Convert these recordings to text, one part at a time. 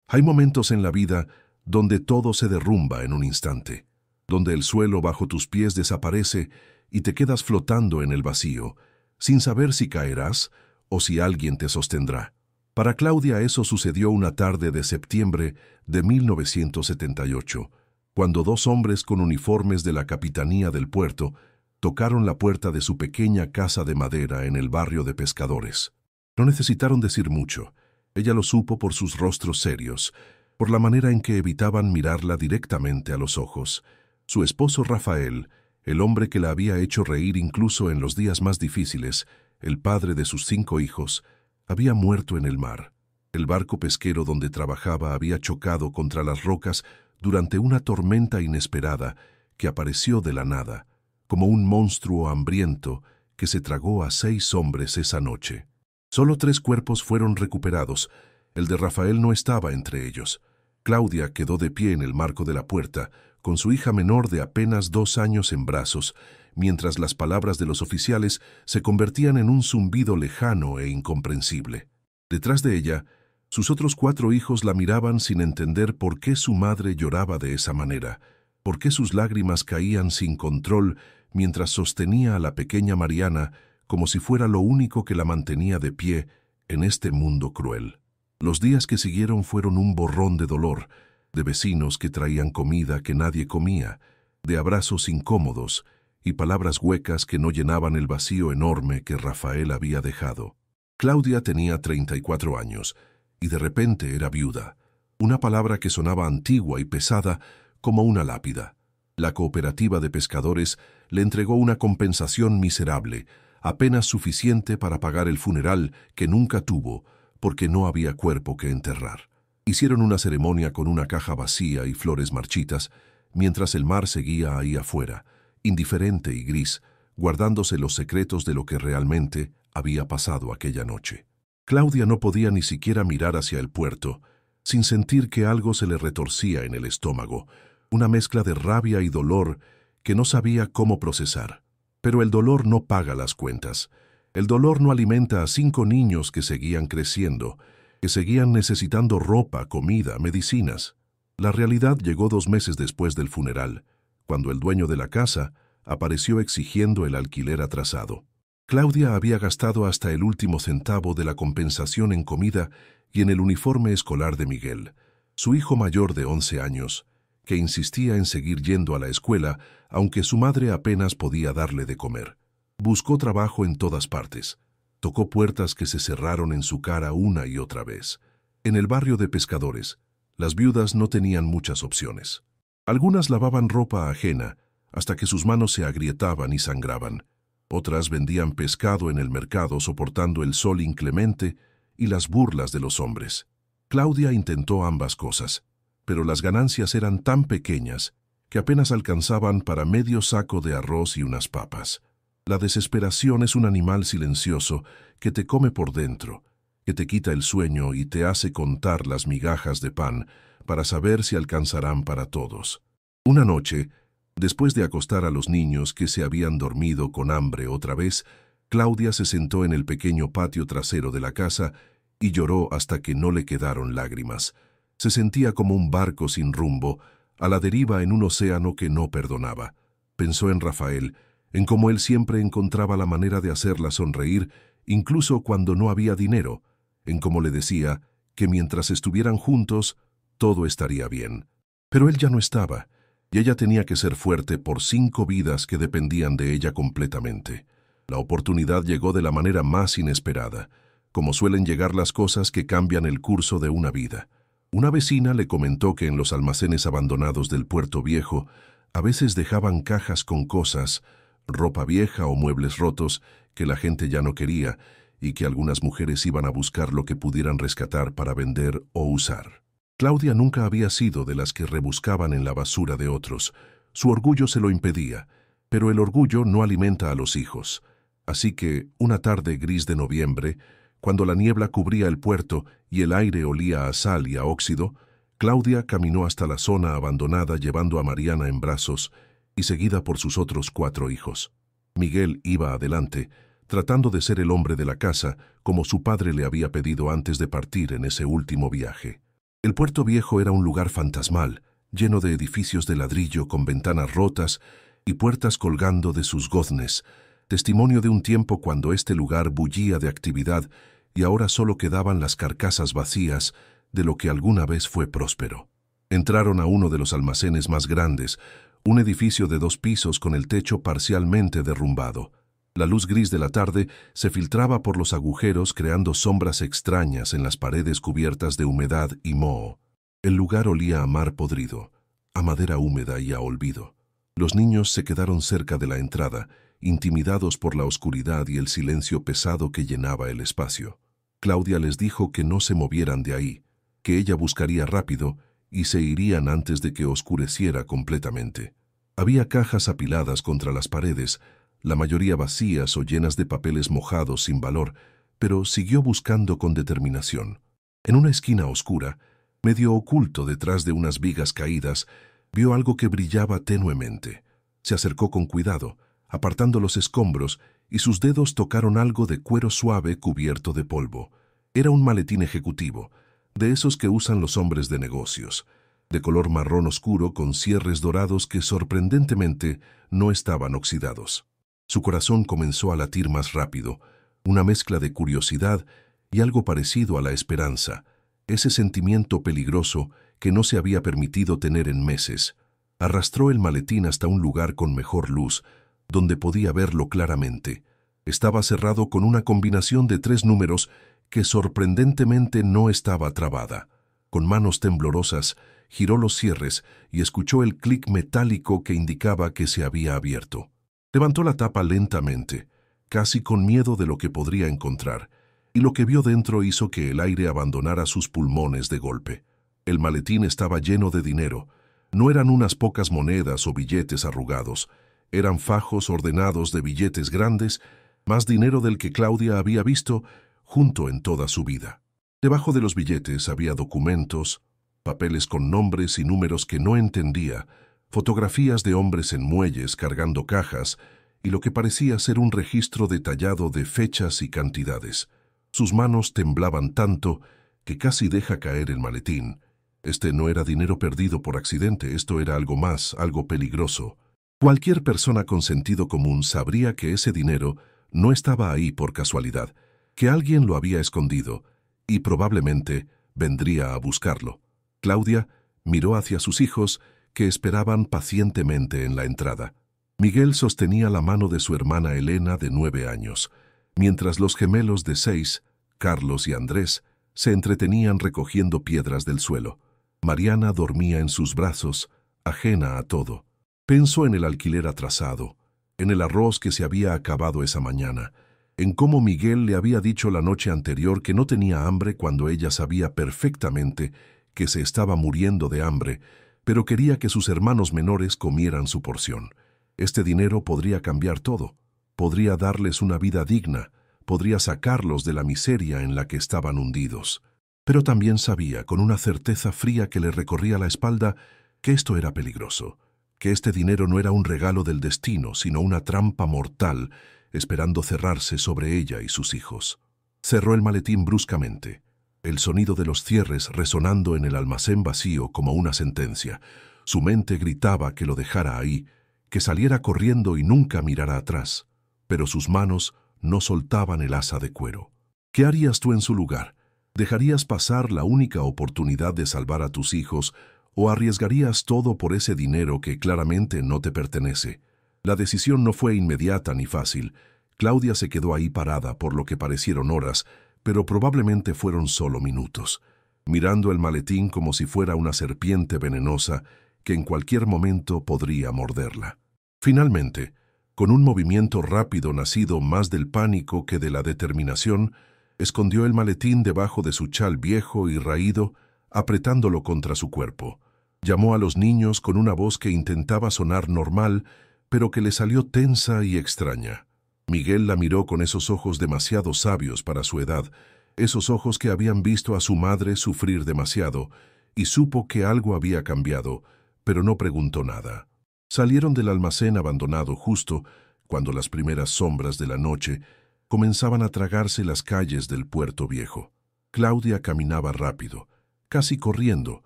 Hay momentos en la vida donde todo se derrumba en un instante, donde el suelo bajo tus pies desaparece y te quedas flotando en el vacío, sin saber si caerás o si alguien te sostendrá. Para Claudia eso sucedió una tarde de septiembre de 1978, cuando dos hombres con uniformes de la Capitanía del Puerto tocaron la puerta de su pequeña casa de madera en el barrio de pescadores. No necesitaron decir mucho. Ella lo supo por sus rostros serios, por la manera en que evitaban mirarla directamente a los ojos. Su esposo Rafael, el hombre que la había hecho reír incluso en los días más difíciles, el padre de sus 5 hijos, había muerto en el mar. El barco pesquero donde trabajaba había chocado contra las rocas durante una tormenta inesperada que apareció de la nada, como un monstruo hambriento que se tragó a 6 hombres esa noche. Solo 3 cuerpos fueron recuperados. El de Rafael no estaba entre ellos. Claudia quedó de pie en el marco de la puerta, con su hija menor de apenas 2 años en brazos, mientras las palabras de los oficiales se convertían en un zumbido lejano e incomprensible. Detrás de ella, sus otros 4 hijos la miraban sin entender por qué su madre lloraba de esa manera, por qué sus lágrimas caían sin control mientras sostenía a la pequeña Mariana como si fuera lo único que la mantenía de pie en este mundo cruel. Los días que siguieron fueron un borrón de dolor, de vecinos que traían comida que nadie comía, de abrazos incómodos y palabras huecas que no llenaban el vacío enorme que Rafael había dejado. Claudia tenía 34 años y de repente era viuda, una palabra que sonaba antigua y pesada como una lápida. La cooperativa de pescadores le entregó una compensación miserable, apenas suficiente para pagar el funeral que nunca tuvo, porque no había cuerpo que enterrar. Hicieron una ceremonia con una caja vacía y flores marchitas, mientras el mar seguía ahí afuera, indiferente y gris, guardándose los secretos de lo que realmente había pasado aquella noche. Claudia no podía ni siquiera mirar hacia el puerto, sin sentir que algo se le retorcía en el estómago, una mezcla de rabia y dolor que no sabía cómo procesar. Pero el dolor no paga las cuentas. El dolor no alimenta a 5 niños que seguían creciendo, que seguían necesitando ropa, comida, medicinas. La realidad llegó 2 meses después del funeral, cuando el dueño de la casa apareció exigiendo el alquiler atrasado. Claudia había gastado hasta el último centavo de la compensación en comida y en el uniforme escolar de Miguel, su hijo mayor de 11 años, que insistía en seguir yendo a la escuela, aunque su madre apenas podía darle de comer. Buscó trabajo en todas partes. Tocó puertas que se cerraron en su cara una y otra vez. En el barrio de pescadores, las viudas no tenían muchas opciones. Algunas lavaban ropa ajena, hasta que sus manos se agrietaban y sangraban. Otras vendían pescado en el mercado soportando el sol inclemente y las burlas de los hombres. Claudia intentó ambas cosas, pero las ganancias eran tan pequeñas que apenas alcanzaban para medio saco de arroz y unas papas. La desesperación es un animal silencioso que te come por dentro, que te quita el sueño y te hace contar las migajas de pan para saber si alcanzarán para todos. Una noche, después de acostar a los niños que se habían dormido con hambre otra vez, Claudia se sentó en el pequeño patio trasero de la casa y lloró hasta que no le quedaron lágrimas. Se sentía como un barco sin rumbo, a la deriva en un océano que no perdonaba. Pensó en Rafael, en cómo él siempre encontraba la manera de hacerla sonreír, incluso cuando no había dinero, en cómo le decía que mientras estuvieran juntos, todo estaría bien. Pero él ya no estaba, y ella tenía que ser fuerte por 5 vidas que dependían de ella completamente. La oportunidad llegó de la manera más inesperada, como suelen llegar las cosas que cambian el curso de una vida. Una vecina le comentó que en los almacenes abandonados del Puerto Viejo a veces dejaban cajas con cosas, ropa vieja o muebles rotos que la gente ya no quería y que algunas mujeres iban a buscar lo que pudieran rescatar para vender o usar. Claudia nunca había sido de las que rebuscaban en la basura de otros. Su orgullo se lo impedía, pero el orgullo no alimenta a los hijos. Así que, una tarde gris de noviembre, cuando la niebla cubría el puerto y el aire olía a sal y a óxido, Claudia caminó hasta la zona abandonada llevando a Mariana en brazos y seguida por sus otros 4 hijos. Miguel iba adelante, tratando de ser el hombre de la casa, como su padre le había pedido antes de partir en ese último viaje. El Puerto Viejo era un lugar fantasmal, lleno de edificios de ladrillo con ventanas rotas y puertas colgando de sus goznes, testimonio de un tiempo cuando este lugar bullía de actividad y ahora solo quedaban las carcasas vacías de lo que alguna vez fue próspero. Entraron a uno de los almacenes más grandes, un edificio de 2 pisos con el techo parcialmente derrumbado. La luz gris de la tarde se filtraba por los agujeros creando sombras extrañas en las paredes cubiertas de humedad y moho. El lugar olía a mar podrido, a madera húmeda y a olvido. Los niños se quedaron cerca de la entrada, intimidados por la oscuridad y el silencio pesado que llenaba el espacio. Claudia les dijo que no se movieran de ahí, que ella buscaría rápido y se irían antes de que oscureciera completamente. Había cajas apiladas contra las paredes, la mayoría vacías o llenas de papeles mojados sin valor, pero siguió buscando con determinación. En una esquina oscura, medio oculto detrás de unas vigas caídas, vio algo que brillaba tenuemente. Se acercó con cuidado, apartando los escombros, y sus dedos tocaron algo de cuero suave cubierto de polvo. Era un maletín ejecutivo, de esos que usan los hombres de negocios, de color marrón oscuro con cierres dorados que sorprendentemente no estaban oxidados. Su corazón comenzó a latir más rápido, una mezcla de curiosidad y algo parecido a la esperanza, ese sentimiento peligroso que no se había permitido tener en meses. Arrastró el maletín hasta un lugar con mejor luz, donde podía verlo claramente. Estaba cerrado con una combinación de 3 números que sorprendentemente no estaba trabada. Con manos temblorosas, giró los cierres y escuchó el clic metálico que indicaba que se había abierto. Levantó la tapa lentamente, casi con miedo de lo que podría encontrar, y lo que vio dentro hizo que el aire abandonara sus pulmones de golpe. El maletín estaba lleno de dinero. No eran unas pocas monedas o billetes arrugados, eran fajos ordenados de billetes grandes, más dinero del que Claudia había visto junto en toda su vida. Debajo de los billetes había documentos, papeles con nombres y números que no entendía, fotografías de hombres en muelles cargando cajas y lo que parecía ser un registro detallado de fechas y cantidades. Sus manos temblaban tanto que casi deja caer el maletín. Este no era dinero perdido por accidente, esto era algo más, algo peligroso. Cualquier persona con sentido común sabría que ese dinero no estaba ahí por casualidad, que alguien lo había escondido y probablemente vendría a buscarlo. Claudia miró hacia sus hijos, que esperaban pacientemente en la entrada. Miguel sostenía la mano de su hermana Elena de 9 años, mientras los gemelos de 6, Carlos y Andrés, se entretenían recogiendo piedras del suelo. Mariana dormía en sus brazos, ajena a todo. Pensó en el alquiler atrasado, en el arroz que se había acabado esa mañana, en cómo Miguel le había dicho la noche anterior que no tenía hambre cuando ella sabía perfectamente que se estaba muriendo de hambre, pero quería que sus hermanos menores comieran su porción. Este dinero podría cambiar todo, podría darles una vida digna, podría sacarlos de la miseria en la que estaban hundidos. Pero también sabía, con una certeza fría que le recorría la espalda, que esto era peligroso, que este dinero no era un regalo del destino, sino una trampa mortal, esperando cerrarse sobre ella y sus hijos. Cerró el maletín bruscamente, el sonido de los cierres resonando en el almacén vacío como una sentencia. Su mente gritaba que lo dejara ahí, que saliera corriendo y nunca mirara atrás, pero sus manos no soltaban el asa de cuero. ¿Qué harías tú en su lugar? ¿Dejarías pasar la única oportunidad de salvar a tus hijos o arriesgarías todo por ese dinero que claramente no te pertenece? La decisión no fue inmediata ni fácil. Claudia se quedó ahí parada por lo que parecieron horas, pero probablemente fueron solo minutos, mirando el maletín como si fuera una serpiente venenosa que en cualquier momento podría morderla. Finalmente, con un movimiento rápido nacido más del pánico que de la determinación, escondió el maletín debajo de su chal viejo y raído, apretándolo contra su cuerpo. Llamó a los niños con una voz que intentaba sonar normal, pero que le salió tensa y extraña. Miguel la miró con esos ojos demasiado sabios para su edad, esos ojos que habían visto a su madre sufrir demasiado, y supo que algo había cambiado, pero no preguntó nada. Salieron del almacén abandonado justo cuando las primeras sombras de la noche comenzaban a tragarse las calles del Puerto Viejo. Claudia caminaba rápido, casi corriendo,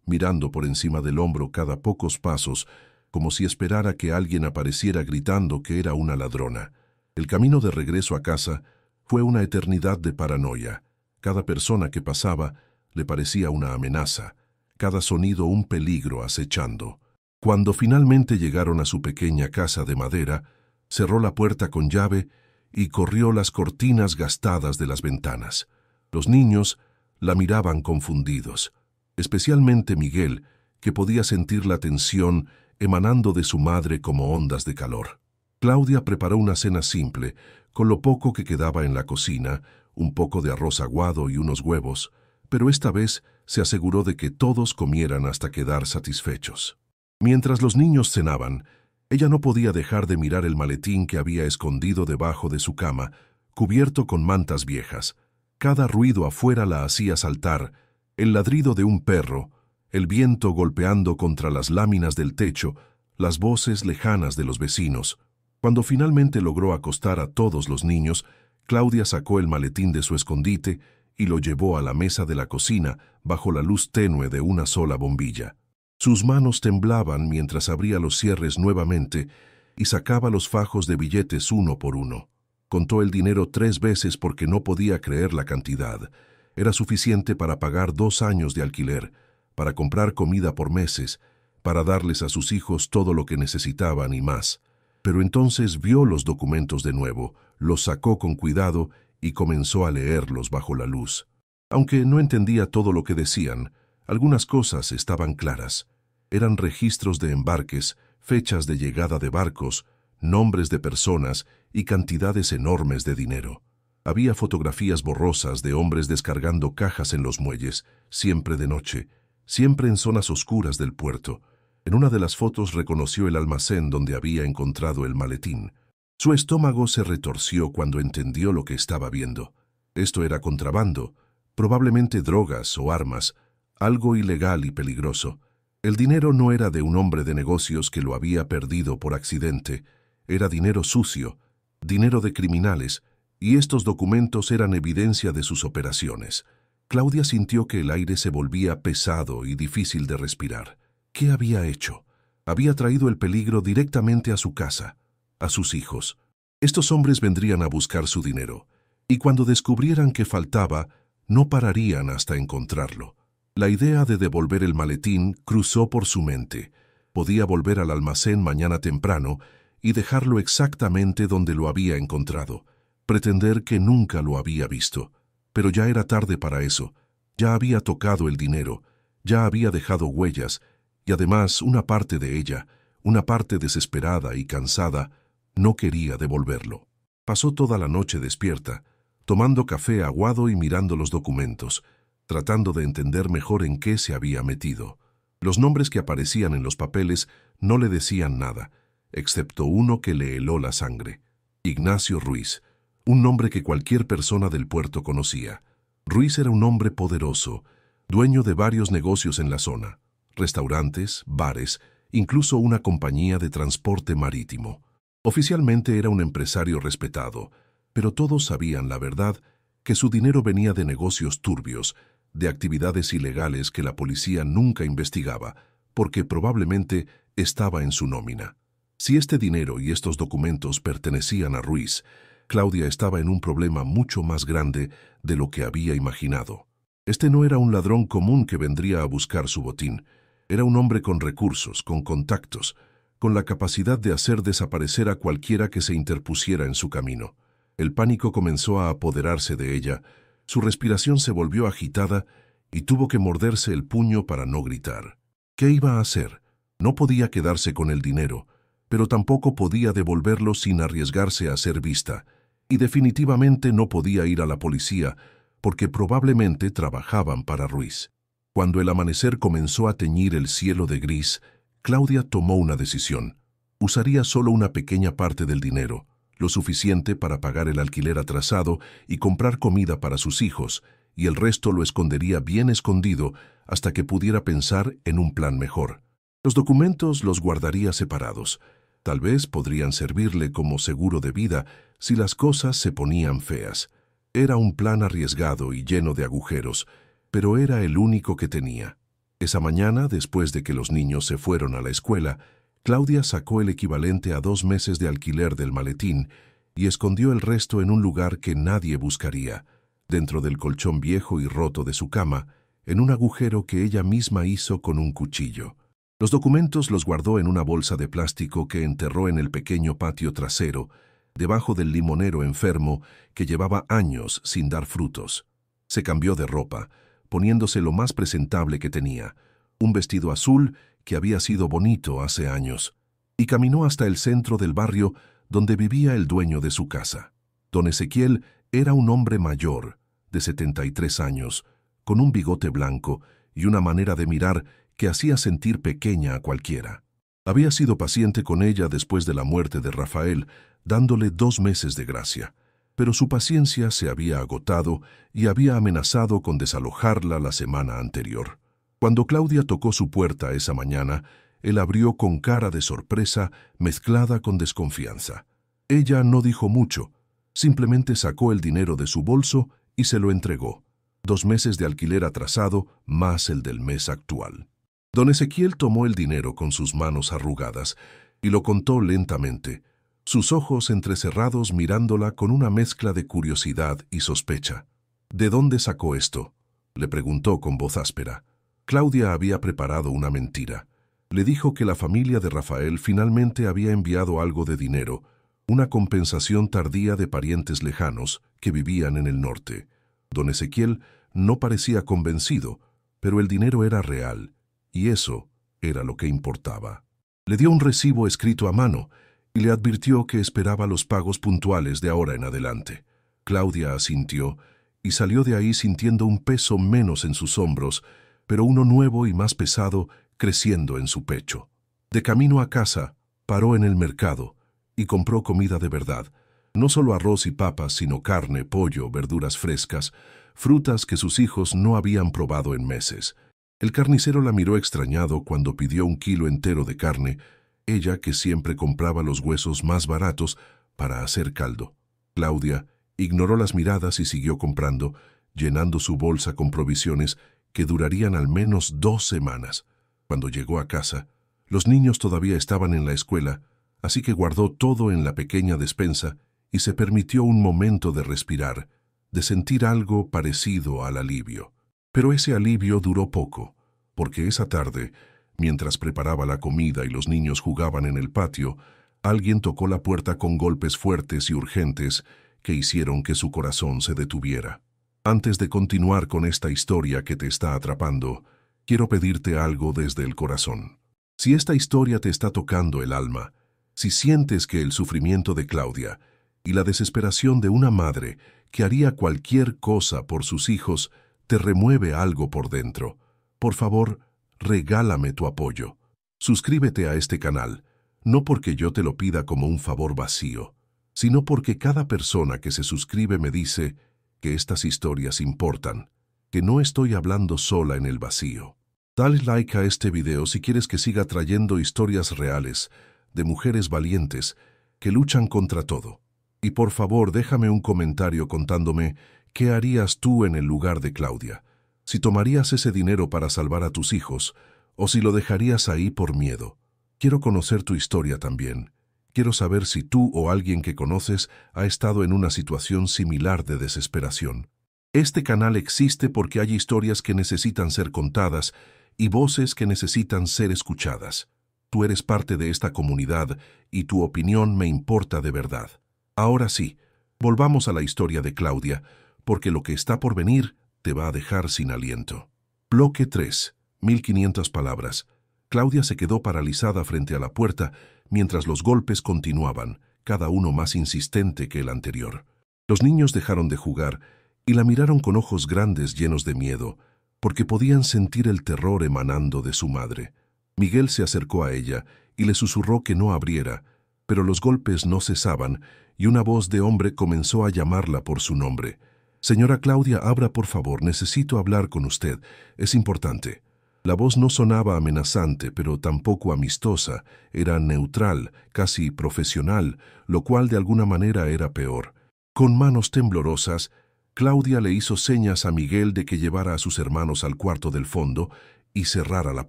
mirando por encima del hombro cada pocos pasos, como si esperara que alguien apareciera gritando que era una ladrona. El camino de regreso a casa fue una eternidad de paranoia. Cada persona que pasaba le parecía una amenaza, cada sonido un peligro acechando. Cuando finalmente llegaron a su pequeña casa de madera, cerró la puerta con llave y corrió las cortinas gastadas de las ventanas. Los niños la miraban confundidos, especialmente Miguel, que podía sentir la tensión emanando de su madre como ondas de calor. Claudia preparó una cena simple, con lo poco que quedaba en la cocina, un poco de arroz aguado y unos huevos, pero esta vez se aseguró de que todos comieran hasta quedar satisfechos. Mientras los niños cenaban, ella no podía dejar de mirar el maletín que había escondido debajo de su cama, cubierto con mantas viejas. Cada ruido afuera la hacía saltar, el ladrido de un perro, el viento golpeando contra las láminas del techo, las voces lejanas de los vecinos. Cuando finalmente logró acostar a todos los niños, Claudia sacó el maletín de su escondite y lo llevó a la mesa de la cocina bajo la luz tenue de una sola bombilla. Sus manos temblaban mientras abría los cierres nuevamente y sacaba los fajos de billetes uno por uno. Contó el dinero 3 veces porque no podía creer la cantidad. Era suficiente para pagar 2 años de alquiler, para comprar comida por meses, para darles a sus hijos todo lo que necesitaban y más. Pero entonces vio los documentos de nuevo, los sacó con cuidado y comenzó a leerlos bajo la luz. Aunque no entendía todo lo que decían, algunas cosas estaban claras. Eran registros de embarques, fechas de llegada de barcos, nombres de personas y cantidades enormes de dinero. Había fotografías borrosas de hombres descargando cajas en los muelles, siempre de noche, siempre en zonas oscuras del puerto. En una de las fotos reconoció el almacén donde había encontrado el maletín. Su estómago se retorció cuando entendió lo que estaba viendo. Esto era contrabando, probablemente drogas o armas, algo ilegal y peligroso. El dinero no era de un hombre de negocios que lo había perdido por accidente. Era dinero sucio, dinero de criminales, y estos documentos eran evidencia de sus operaciones. Claudia sintió que el aire se volvía pesado y difícil de respirar. ¿Qué había hecho? Había traído el peligro directamente a su casa, a sus hijos. Estos hombres vendrían a buscar su dinero, y cuando descubrieran que faltaba, no pararían hasta encontrarlo. La idea de devolver el maletín cruzó por su mente. Podía volver al almacén mañana temprano y dejarlo exactamente donde lo había encontrado, pretender que nunca lo había visto. Pero ya era tarde para eso. Ya había tocado el dinero, ya había dejado huellas, y además una parte de ella, una parte desesperada y cansada, no quería devolverlo. Pasó toda la noche despierta, tomando café aguado y mirando los documentos, tratando de entender mejor en qué se había metido. Los nombres que aparecían en los papeles no le decían nada, excepto uno que le heló la sangre. Ignacio Ruiz, un nombre que cualquier persona del puerto conocía. Ruiz era un hombre poderoso, dueño de varios negocios en la zona, restaurantes, bares, incluso una compañía de transporte marítimo. Oficialmente era un empresario respetado, pero todos sabían la verdad, que su dinero venía de negocios turbios, de actividades ilegales que la policía nunca investigaba, porque probablemente estaba en su nómina. Si este dinero y estos documentos pertenecían a Ruiz, Claudia estaba en un problema mucho más grande de lo que había imaginado. Este no era un ladrón común que vendría a buscar su botín. Era un hombre con recursos, con contactos, con la capacidad de hacer desaparecer a cualquiera que se interpusiera en su camino. El pánico comenzó a apoderarse de ella, su respiración se volvió agitada y tuvo que morderse el puño para no gritar. ¿Qué iba a hacer? No podía quedarse con el dinero, pero tampoco podía devolverlo sin arriesgarse a ser vista, y definitivamente no podía ir a la policía, porque probablemente trabajaban para Ruiz. Cuando el amanecer comenzó a teñir el cielo de gris, Claudia tomó una decisión. Usaría solo una pequeña parte del dinero, lo suficiente para pagar el alquiler atrasado y comprar comida para sus hijos, y el resto lo escondería bien escondido hasta que pudiera pensar en un plan mejor. Los documentos los guardaría separados. Tal vez podrían servirle como seguro de vida si las cosas se ponían feas. Era un plan arriesgado y lleno de agujeros, pero era el único que tenía. Esa mañana, después de que los niños se fueron a la escuela, Claudia sacó el equivalente a 2 meses de alquiler del maletín y escondió el resto en un lugar que nadie buscaría, dentro del colchón viejo y roto de su cama, en un agujero que ella misma hizo con un cuchillo. Los documentos los guardó en una bolsa de plástico que enterró en el pequeño patio trasero, debajo del limonero enfermo que llevaba años sin dar frutos. Se cambió de ropa, poniéndose lo más presentable que tenía, un vestido azul que había sido bonito hace años, y caminó hasta el centro del barrio donde vivía el dueño de su casa. Don Ezequiel era un hombre mayor, de 73 años, con un bigote blanco y una manera de mirar que hacía sentir pequeña a cualquiera. Había sido paciente con ella después de la muerte de Rafael, dándole 2 meses de gracia, pero su paciencia se había agotado y había amenazado con desalojarla la semana anterior. Cuando Claudia tocó su puerta esa mañana, él abrió con cara de sorpresa mezclada con desconfianza. Ella no dijo mucho, simplemente sacó el dinero de su bolso y se lo entregó. 2 meses de alquiler atrasado más el del mes actual. Don Ezequiel tomó el dinero con sus manos arrugadas y lo contó lentamente, sus ojos entrecerrados mirándola con una mezcla de curiosidad y sospecha. ¿De dónde sacó esto?, le preguntó con voz áspera. Claudia había preparado una mentira. Le dijo que la familia de Rafael finalmente había enviado algo de dinero, una compensación tardía de parientes lejanos que vivían en el norte. Don Ezequiel no parecía convencido, pero el dinero era real, y eso era lo que importaba. Le dio un recibo escrito a mano y le advirtió que esperaba los pagos puntuales de ahora en adelante. Claudia asintió y salió de ahí sintiendo un peso menos en sus hombros, pero uno nuevo y más pesado creciendo en su pecho. De camino a casa, paró en el mercado y compró comida de verdad, no solo arroz y papas, sino carne, pollo, verduras frescas, frutas que sus hijos no habían probado en meses. El carnicero la miró extrañado cuando pidió 1 kilo entero de carne, ella que siempre compraba los huesos más baratos para hacer caldo. Claudia ignoró las miradas y siguió comprando, llenando su bolsa con provisiones que durarían al menos 2 semanas. Cuando llegó a casa, los niños todavía estaban en la escuela, así que guardó todo en la pequeña despensa y se permitió un momento de respirar, de sentir algo parecido al alivio. Pero ese alivio duró poco, porque esa tarde, mientras preparaba la comida y los niños jugaban en el patio, alguien tocó la puerta con golpes fuertes y urgentes que hicieron que su corazón se detuviera. Antes de continuar con esta historia que te está atrapando, quiero pedirte algo desde el corazón. Si esta historia te está tocando el alma, si sientes que el sufrimiento de Claudia y la desesperación de una madre que haría cualquier cosa por sus hijos te remueve algo por dentro, por favor, regálame tu apoyo. Suscríbete a este canal, no porque yo te lo pida como un favor vacío, sino porque cada persona que se suscribe me dice que estas historias importan, que no estoy hablando sola en el vacío. Dale like a este video si quieres que siga trayendo historias reales de mujeres valientes que luchan contra todo. Y por favor déjame un comentario contándome qué harías tú en el lugar de Claudia, si tomarías ese dinero para salvar a tus hijos o si lo dejarías ahí por miedo. Quiero conocer tu historia también. Quiero saber si tú o alguien que conoces ha estado en una situación similar de desesperación. Este canal existe porque hay historias que necesitan ser contadas y voces que necesitan ser escuchadas. Tú eres parte de esta comunidad y tu opinión me importa de verdad. Ahora sí, volvamos a la historia de Claudia, porque lo que está por venir te va a dejar sin aliento. Bloque 3, 1500 palabras. Claudia se quedó paralizada frente a la puerta mientras los golpes continuaban, cada uno más insistente que el anterior. Los niños dejaron de jugar y la miraron con ojos grandes llenos de miedo, porque podían sentir el terror emanando de su madre. Miguel se acercó a ella y le susurró que no abriera, pero los golpes no cesaban y una voz de hombre comenzó a llamarla por su nombre. «Señora Claudia, abra por favor, necesito hablar con usted, es importante». La voz no sonaba amenazante, pero tampoco amistosa, era neutral, casi profesional, lo cual de alguna manera era peor. Con manos temblorosas, Claudia le hizo señas a Miguel de que llevara a sus hermanos al cuarto del fondo y cerrara la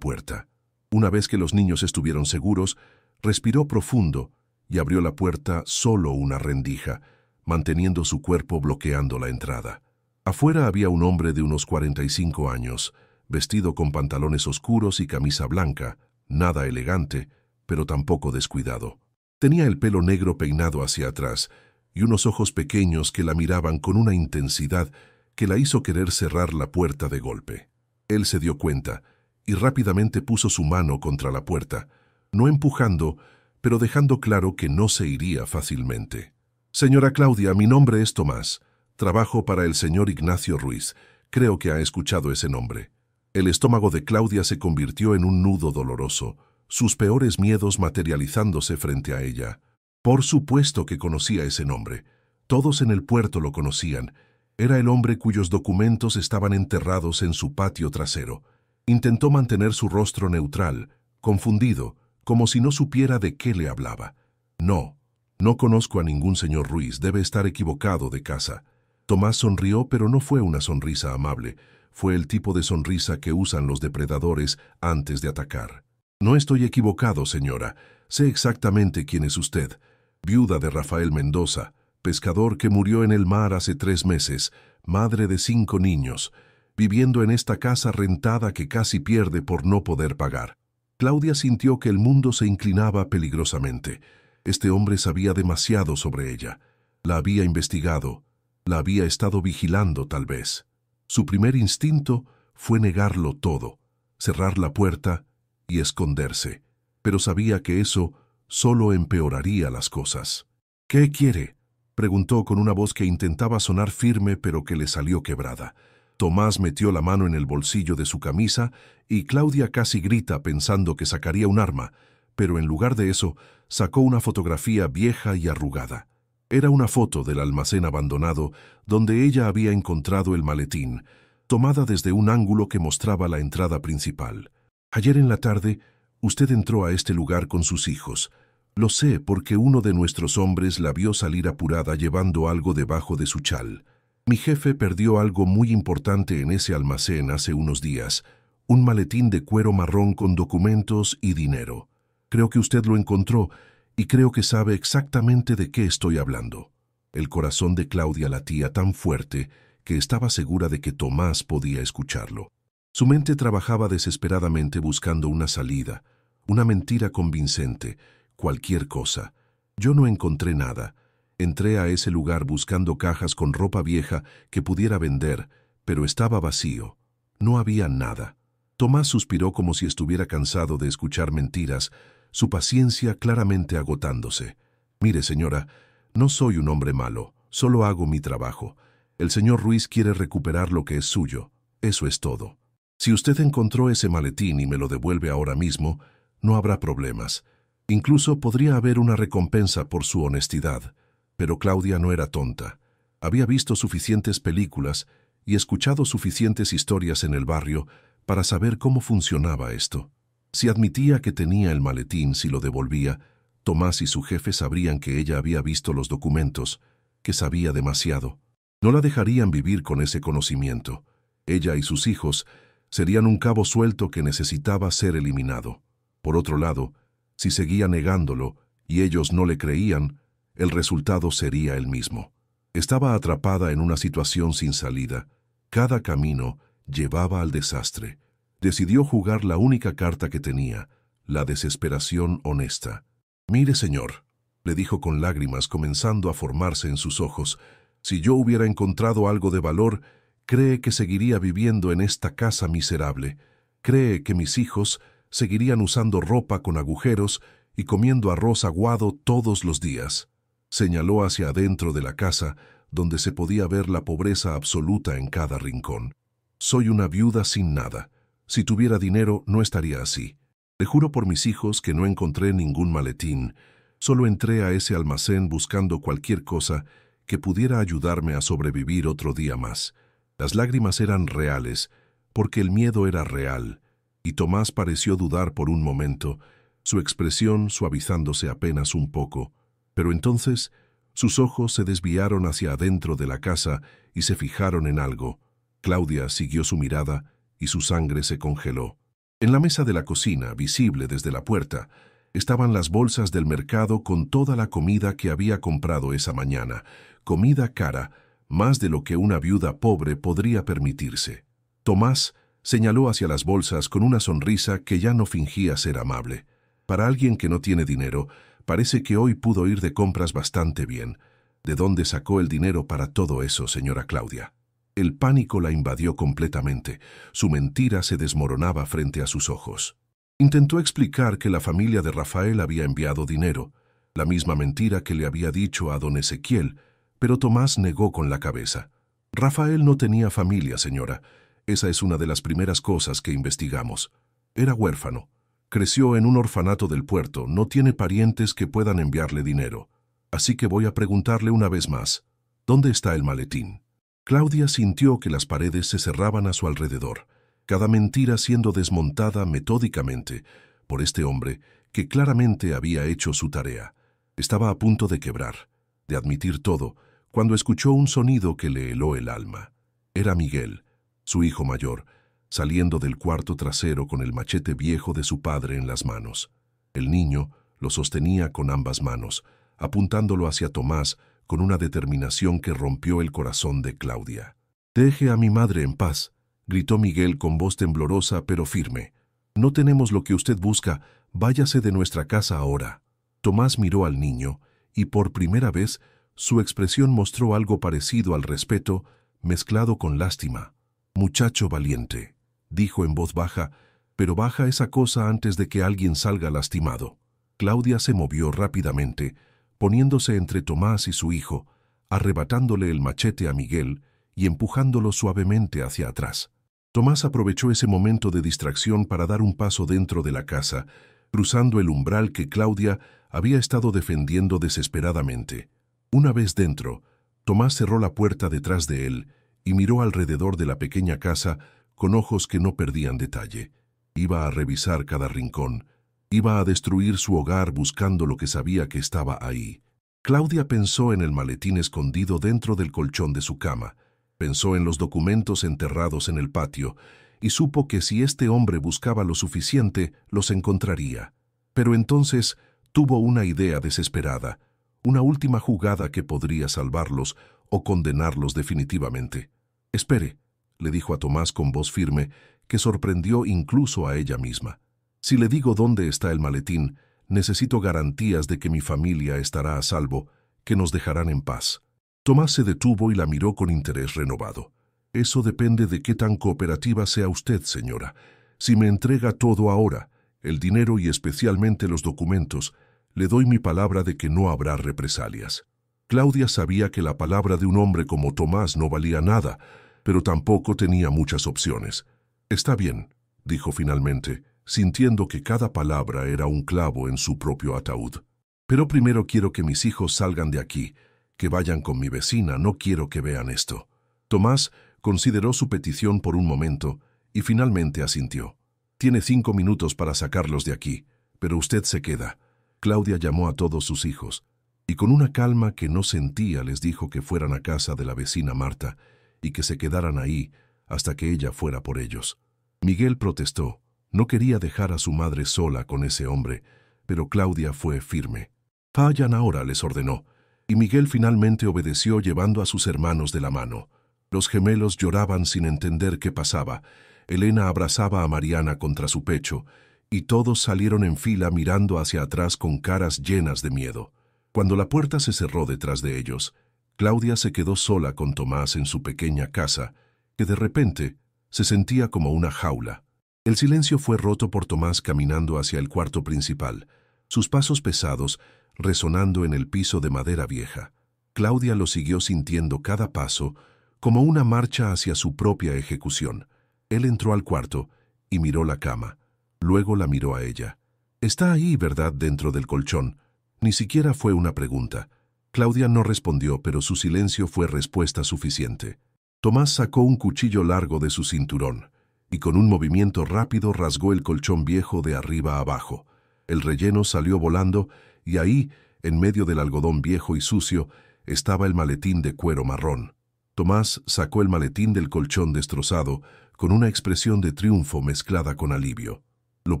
puerta. Una vez que los niños estuvieron seguros, respiró profundo y abrió la puerta solo una rendija, manteniendo su cuerpo bloqueando la entrada. Afuera había un hombre de unos 45 años, vestido con pantalones oscuros y camisa blanca, nada elegante, pero tampoco descuidado. Tenía el pelo negro peinado hacia atrás y unos ojos pequeños que la miraban con una intensidad que la hizo querer cerrar la puerta de golpe. Él se dio cuenta y rápidamente puso su mano contra la puerta, no empujando, pero dejando claro que no se iría fácilmente. «Señora Claudia, mi nombre es Tomás. Trabajo para el señor Ignacio Ruiz. Creo que ha escuchado ese nombre». El estómago de Claudia se convirtió en un nudo doloroso, sus peores miedos materializándose frente a ella. Por supuesto que conocía ese nombre. Todos en el puerto lo conocían. Era el hombre cuyos documentos estaban enterrados en su patio trasero. Intentó mantener su rostro neutral, confundido, como si no supiera de qué le hablaba. «No, no conozco a ningún señor Ruiz, debe estar equivocado de casa». Tomás sonrió, pero no fue una sonrisa amable. Fue el tipo de sonrisa que usan los depredadores antes de atacar. «No estoy equivocado, señora. Sé exactamente quién es usted. Viuda de Rafael Mendoza, pescador que murió en el mar hace 3 meses, madre de 5 niños, viviendo en esta casa rentada que casi pierde por no poder pagar». Claudia sintió que el mundo se inclinaba peligrosamente. Este hombre sabía demasiado sobre ella. La había investigado, la había estado vigilando tal vez. Su primer instinto fue negarlo todo, cerrar la puerta y esconderse, pero sabía que eso solo empeoraría las cosas. «¿Qué quiere?», preguntó con una voz que intentaba sonar firme pero que le salió quebrada. Tomás metió la mano en el bolsillo de su camisa y Claudia casi grita pensando que sacaría un arma, pero en lugar de eso sacó una fotografía vieja y arrugada. Era una foto del almacén abandonado donde ella había encontrado el maletín, tomada desde un ángulo que mostraba la entrada principal. «Ayer en la tarde, usted entró a este lugar con sus hijos. Lo sé porque uno de nuestros hombres la vio salir apurada llevando algo debajo de su chal. Mi jefe perdió algo muy importante en ese almacén hace unos días, un maletín de cuero marrón con documentos y dinero. Creo que usted lo encontró y creo que sabe exactamente de qué estoy hablando». El corazón de Claudia latía tan fuerte que estaba segura de que Tomás podía escucharlo. Su mente trabajaba desesperadamente buscando una salida, una mentira convincente, cualquier cosa. «Yo no encontré nada. Entré a ese lugar buscando cajas con ropa vieja que pudiera vender, pero estaba vacío. No había nada». Tomás suspiró como si estuviera cansado de escuchar mentiras, su paciencia claramente agotándose. «Mire, señora, no soy un hombre malo, solo hago mi trabajo. El señor Ruiz quiere recuperar lo que es suyo. Eso es todo. Si usted encontró ese maletín y me lo devuelve ahora mismo, no habrá problemas. Incluso podría haber una recompensa por su honestidad». Pero Claudia no era tonta. Había visto suficientes películas y escuchado suficientes historias en el barrio para saber cómo funcionaba esto. Si admitía que tenía el maletín, si lo devolvía, Tomás y su jefe sabrían que ella había visto los documentos, que sabía demasiado. No la dejarían vivir con ese conocimiento. Ella y sus hijos serían un cabo suelto que necesitaba ser eliminado. Por otro lado, si seguía negándolo y ellos no le creían, el resultado sería el mismo. Estaba atrapada en una situación sin salida. Cada camino llevaba al desastre. Decidió jugar la única carta que tenía, la desesperación honesta. «Mire, señor», le dijo con lágrimas comenzando a formarse en sus ojos, «si yo hubiera encontrado algo de valor, ¿cree que seguiría viviendo en esta casa miserable? ¿Cree que mis hijos seguirían usando ropa con agujeros y comiendo arroz aguado todos los días?» Señaló hacia adentro de la casa, donde se podía ver la pobreza absoluta en cada rincón. «Soy una viuda sin nada. Si tuviera dinero, no estaría así. Le juro por mis hijos que no encontré ningún maletín. Solo entré a ese almacén buscando cualquier cosa que pudiera ayudarme a sobrevivir otro día más». Las lágrimas eran reales, porque el miedo era real, y Tomás pareció dudar por un momento, su expresión suavizándose apenas un poco. Pero entonces Sus ojos se desviaron hacia adentro de la casa y se fijaron en algo. Claudia siguió su mirada y su sangre se congeló. En la mesa de la cocina, visible desde la puerta, estaban las bolsas del mercado con toda la comida que había comprado esa mañana. Comida cara, más de lo que una viuda pobre podría permitirse. Tomás señaló hacia las bolsas con una sonrisa que ya no fingía ser amable. Para alguien que no tiene dinero, parece que hoy pudo ir de compras bastante bien. ¿De dónde sacó el dinero para todo eso, señora Claudia? El pánico la invadió completamente. Su mentira se desmoronaba frente a sus ojos. Intentó explicar que la familia de Rafael había enviado dinero, la misma mentira que le había dicho a don Ezequiel, pero Tomás negó con la cabeza. Rafael no tenía familia, señora. Esa es una de las primeras cosas que investigamos. Era huérfano. Creció en un orfanato del puerto, no tiene parientes que puedan enviarle dinero. Así que voy a preguntarle una vez más, ¿dónde está el maletín? Claudia sintió que las paredes se cerraban a su alrededor, cada mentira siendo desmontada metódicamente por este hombre que claramente había hecho su tarea. Estaba a punto de quebrar, de admitir todo, cuando escuchó un sonido que le heló el alma. Era Miguel, su hijo mayor, saliendo del cuarto trasero con el machete viejo de su padre en las manos. El niño lo sostenía con ambas manos, apuntándolo hacia Tomás con una determinación que rompió el corazón de Claudia. «Deje a mi madre en paz», gritó Miguel con voz temblorosa pero firme. «No tenemos lo que usted busca, váyase de nuestra casa ahora». Tomás miró al niño y por primera vez su expresión mostró algo parecido al respeto, mezclado con lástima. «Muchacho valiente», dijo en voz baja, pero baja esa cosa antes de que alguien salga lastimado. Claudia se movió rápidamente, poniéndose entre Tomás y su hijo, arrebatándole el machete a Miguel y empujándolo suavemente hacia atrás. Tomás aprovechó ese momento de distracción para dar un paso dentro de la casa, cruzando el umbral que Claudia había estado defendiendo desesperadamente. Una vez dentro, Tomás cerró la puerta detrás de él y miró alrededor de la pequeña casa con ojos que no perdían detalle. Iba a revisar cada rincón. Iba a destruir su hogar buscando lo que sabía que estaba ahí. Claudia pensó en el maletín escondido dentro del colchón de su cama. Pensó en los documentos enterrados en el patio y supo que si este hombre buscaba lo suficiente, los encontraría. Pero entonces tuvo una idea desesperada, una última jugada que podría salvarlos o condenarlos definitivamente. «Espere», le dijo a Tomás con voz firme, que sorprendió incluso a ella misma. «Si le digo dónde está el maletín, necesito garantías de que mi familia estará a salvo, que nos dejarán en paz». Tomás se detuvo y la miró con interés renovado. «Eso depende de qué tan cooperativa sea usted, señora. Si me entrega todo ahora, el dinero y especialmente los documentos, le doy mi palabra de que no habrá represalias». Claudia sabía que la palabra de un hombre como Tomás no valía nada, pero tampoco tenía muchas opciones. «Está bien», dijo finalmente, sintiendo que cada palabra era un clavo en su propio ataúd. «Pero primero quiero que mis hijos salgan de aquí, que vayan con mi vecina, no quiero que vean esto». Tomás consideró su petición por un momento y finalmente asintió. «Tiene 5 minutos para sacarlos de aquí, pero usted se queda». Claudia llamó a todos sus hijos y con una calma que no sentía les dijo que fueran a casa de la vecina Marta y que se quedaran ahí hasta que ella fuera por ellos. Miguel protestó. No quería dejar a su madre sola con ese hombre, pero Claudia fue firme. «Vayan ahora», les ordenó, y Miguel finalmente obedeció llevando a sus hermanos de la mano. Los gemelos lloraban sin entender qué pasaba. Elena abrazaba a Mariana contra su pecho, y todos salieron en fila mirando hacia atrás con caras llenas de miedo. Cuando la puerta se cerró detrás de ellos, Claudia se quedó sola con Tomás en su pequeña casa, que de repente se sentía como una jaula. El silencio fue roto por Tomás caminando hacia el cuarto principal, sus pasos pesados resonando en el piso de madera vieja. Claudia lo siguió sintiendo cada paso como una marcha hacia su propia ejecución. Él entró al cuarto y miró la cama. Luego la miró a ella. «Está ahí, ¿verdad?», dentro del colchón. Ni siquiera fue una pregunta. Claudia no respondió, pero su silencio fue respuesta suficiente. Tomás sacó un cuchillo largo de su cinturón y con un movimiento rápido rasgó el colchón viejo de arriba a abajo. El relleno salió volando y ahí, en medio del algodón viejo y sucio, estaba el maletín de cuero marrón. Tomás sacó el maletín del colchón destrozado con una expresión de triunfo mezclada con alivio. Lo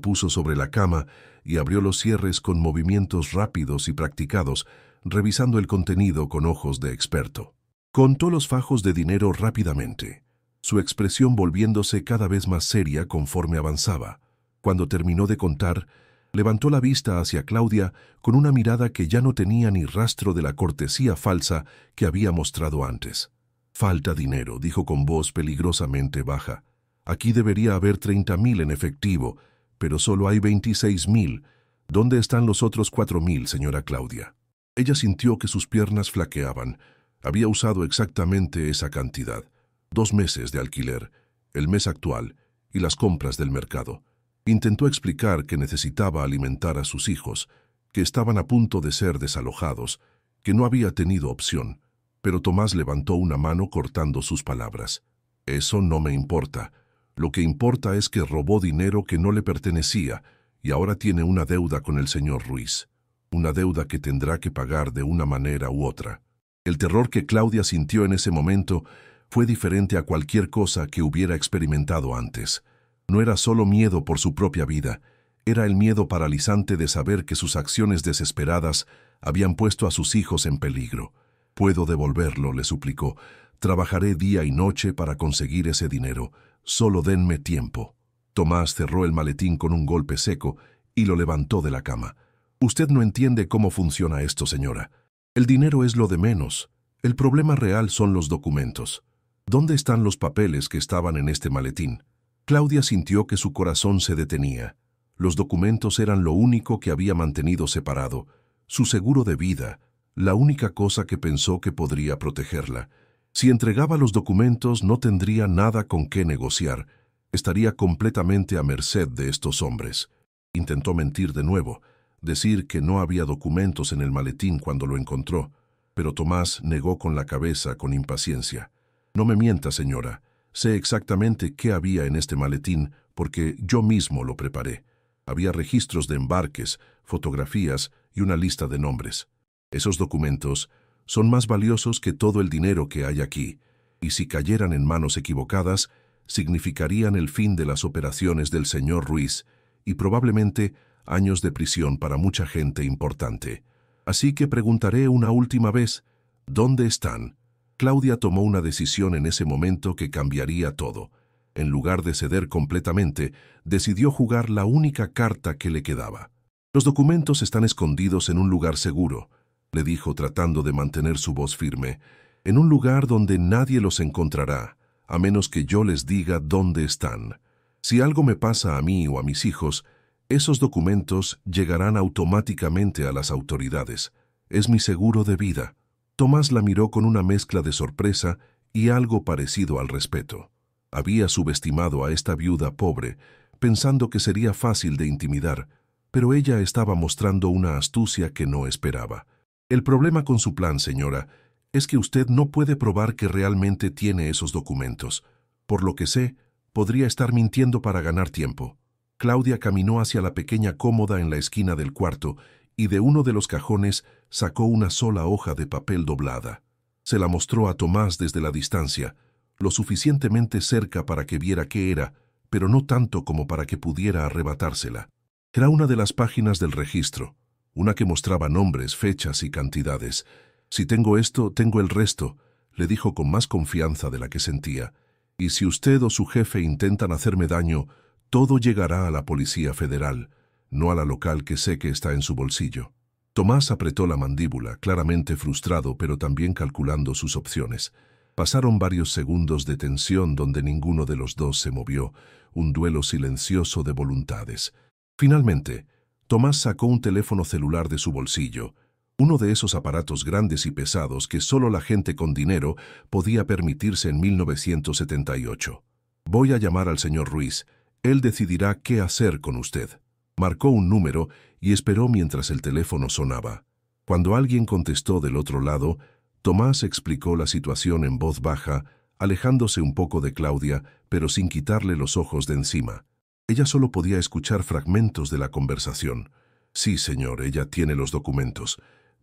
puso sobre la cama y abrió los cierres con movimientos rápidos y practicados, revisando el contenido con ojos de experto. Contó los fajos de dinero rápidamente, su expresión volviéndose cada vez más seria conforme avanzaba. Cuando terminó de contar, levantó la vista hacia Claudia con una mirada que ya no tenía ni rastro de la cortesía falsa que había mostrado antes. «Falta dinero», dijo con voz peligrosamente baja. «Aquí debería haber 30.000 en efectivo, pero solo hay 26.000. ¿Dónde están los otros 4.000, señora Claudia?» Ella sintió que sus piernas flaqueaban. Había usado exactamente esa cantidad. 2 meses de alquiler, el mes actual y las compras del mercado. Intentó explicar que necesitaba alimentar a sus hijos, que estaban a punto de ser desalojados, que no había tenido opción. Pero Tomás levantó una mano cortando sus palabras. «Eso no me importa. Lo que importa es que robó dinero que no le pertenecía y ahora tiene una deuda con el señor Ruiz. Una deuda que tendrá que pagar de una manera u otra». El terror que Claudia sintió en ese momento fue diferente a cualquier cosa que hubiera experimentado antes. No era solo miedo por su propia vida, era el miedo paralizante de saber que sus acciones desesperadas habían puesto a sus hijos en peligro. «Puedo devolverlo», le suplicó. «Trabajaré día y noche para conseguir ese dinero. Solo denme tiempo». Tomás cerró el maletín con un golpe seco y lo levantó de la cama. «Usted no entiende cómo funciona esto, señora. El dinero es lo de menos. El problema real son los documentos. ¿Dónde están los papeles que estaban en este maletín?» Claudia sintió que su corazón se detenía. Los documentos eran lo único que había mantenido separado, su seguro de vida, la única cosa que pensó que podría protegerla. Si entregaba los documentos no tendría nada con qué negociar, estaría completamente a merced de estos hombres. Intentó mentir de nuevo, decir que no había documentos en el maletín cuando lo encontró, pero Tomás negó con la cabeza con impaciencia. «No me mienta, señora. Sé exactamente qué había en este maletín porque yo mismo lo preparé. Había registros de embarques, fotografías y una lista de nombres. Esos documentos son más valiosos que todo el dinero que hay aquí, y si cayeran en manos equivocadas, significarían el fin de las operaciones del señor Ruiz y probablemente años de prisión para mucha gente importante. Así que preguntaré una última vez, ¿dónde están?» Claudia tomó una decisión en ese momento que cambiaría todo. En lugar de ceder completamente, decidió jugar la única carta que le quedaba. «Los documentos están escondidos en un lugar seguro», le dijo tratando de mantener su voz firme, «en un lugar donde nadie los encontrará, a menos que yo les diga dónde están. Si algo me pasa a mí o a mis hijos, esos documentos llegarán automáticamente a las autoridades. Es mi seguro de vida». Tomás la miró con una mezcla de sorpresa y algo parecido al respeto. Había subestimado a esta viuda pobre, pensando que sería fácil de intimidar, pero ella estaba mostrando una astucia que no esperaba. «El problema con su plan, señora, es que usted no puede probar que realmente tiene esos documentos. Por lo que sé, podría estar mintiendo para ganar tiempo». Claudia caminó hacia la pequeña cómoda en la esquina del cuarto y de uno de los cajones sacó una sola hoja de papel doblada. Se la mostró a Tomás desde la distancia, lo suficientemente cerca para que viera qué era, pero no tanto como para que pudiera arrebatársela. Era una de las páginas del registro, una que mostraba nombres, fechas y cantidades. «Si tengo esto, tengo el resto», le dijo con más confianza de la que sentía. «Y si usted o su jefe intentan hacerme daño, todo llegará a la Policía Federal, no a la local que sé que está en su bolsillo». Tomás apretó la mandíbula, claramente frustrado, pero también calculando sus opciones. Pasaron varios segundos de tensión donde ninguno de los dos se movió, un duelo silencioso de voluntades. Finalmente, Tomás sacó un teléfono celular de su bolsillo, uno de esos aparatos grandes y pesados que solo la gente con dinero podía permitirse en 1978. «Voy a llamar al señor Ruiz. Él decidirá qué hacer con usted». Marcó un número y esperó mientras el teléfono sonaba. Cuando alguien contestó del otro lado, Tomás explicó la situación en voz baja, alejándose un poco de Claudia, pero sin quitarle los ojos de encima. Ella solo podía escuchar fragmentos de la conversación. «Sí, señor, ella tiene los documentos,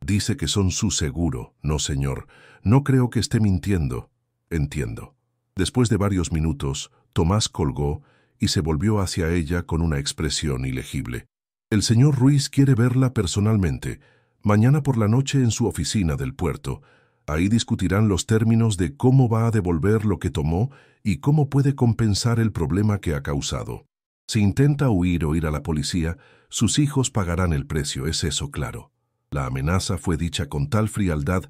Dice que son su seguro. No, señor. No creo que esté mintiendo. Entiendo. Después de varios minutos, Tomás colgó y se volvió hacia ella con una expresión ilegible. El señor Ruiz quiere verla personalmente, mañana por la noche en su oficina del puerto. Ahí discutirán los términos de cómo va a devolver lo que tomó y cómo puede compensar el problema que ha causado. Si intenta huir o ir a la policía, sus hijos pagarán el precio, es eso claro. La amenaza fue dicha con tal frialdad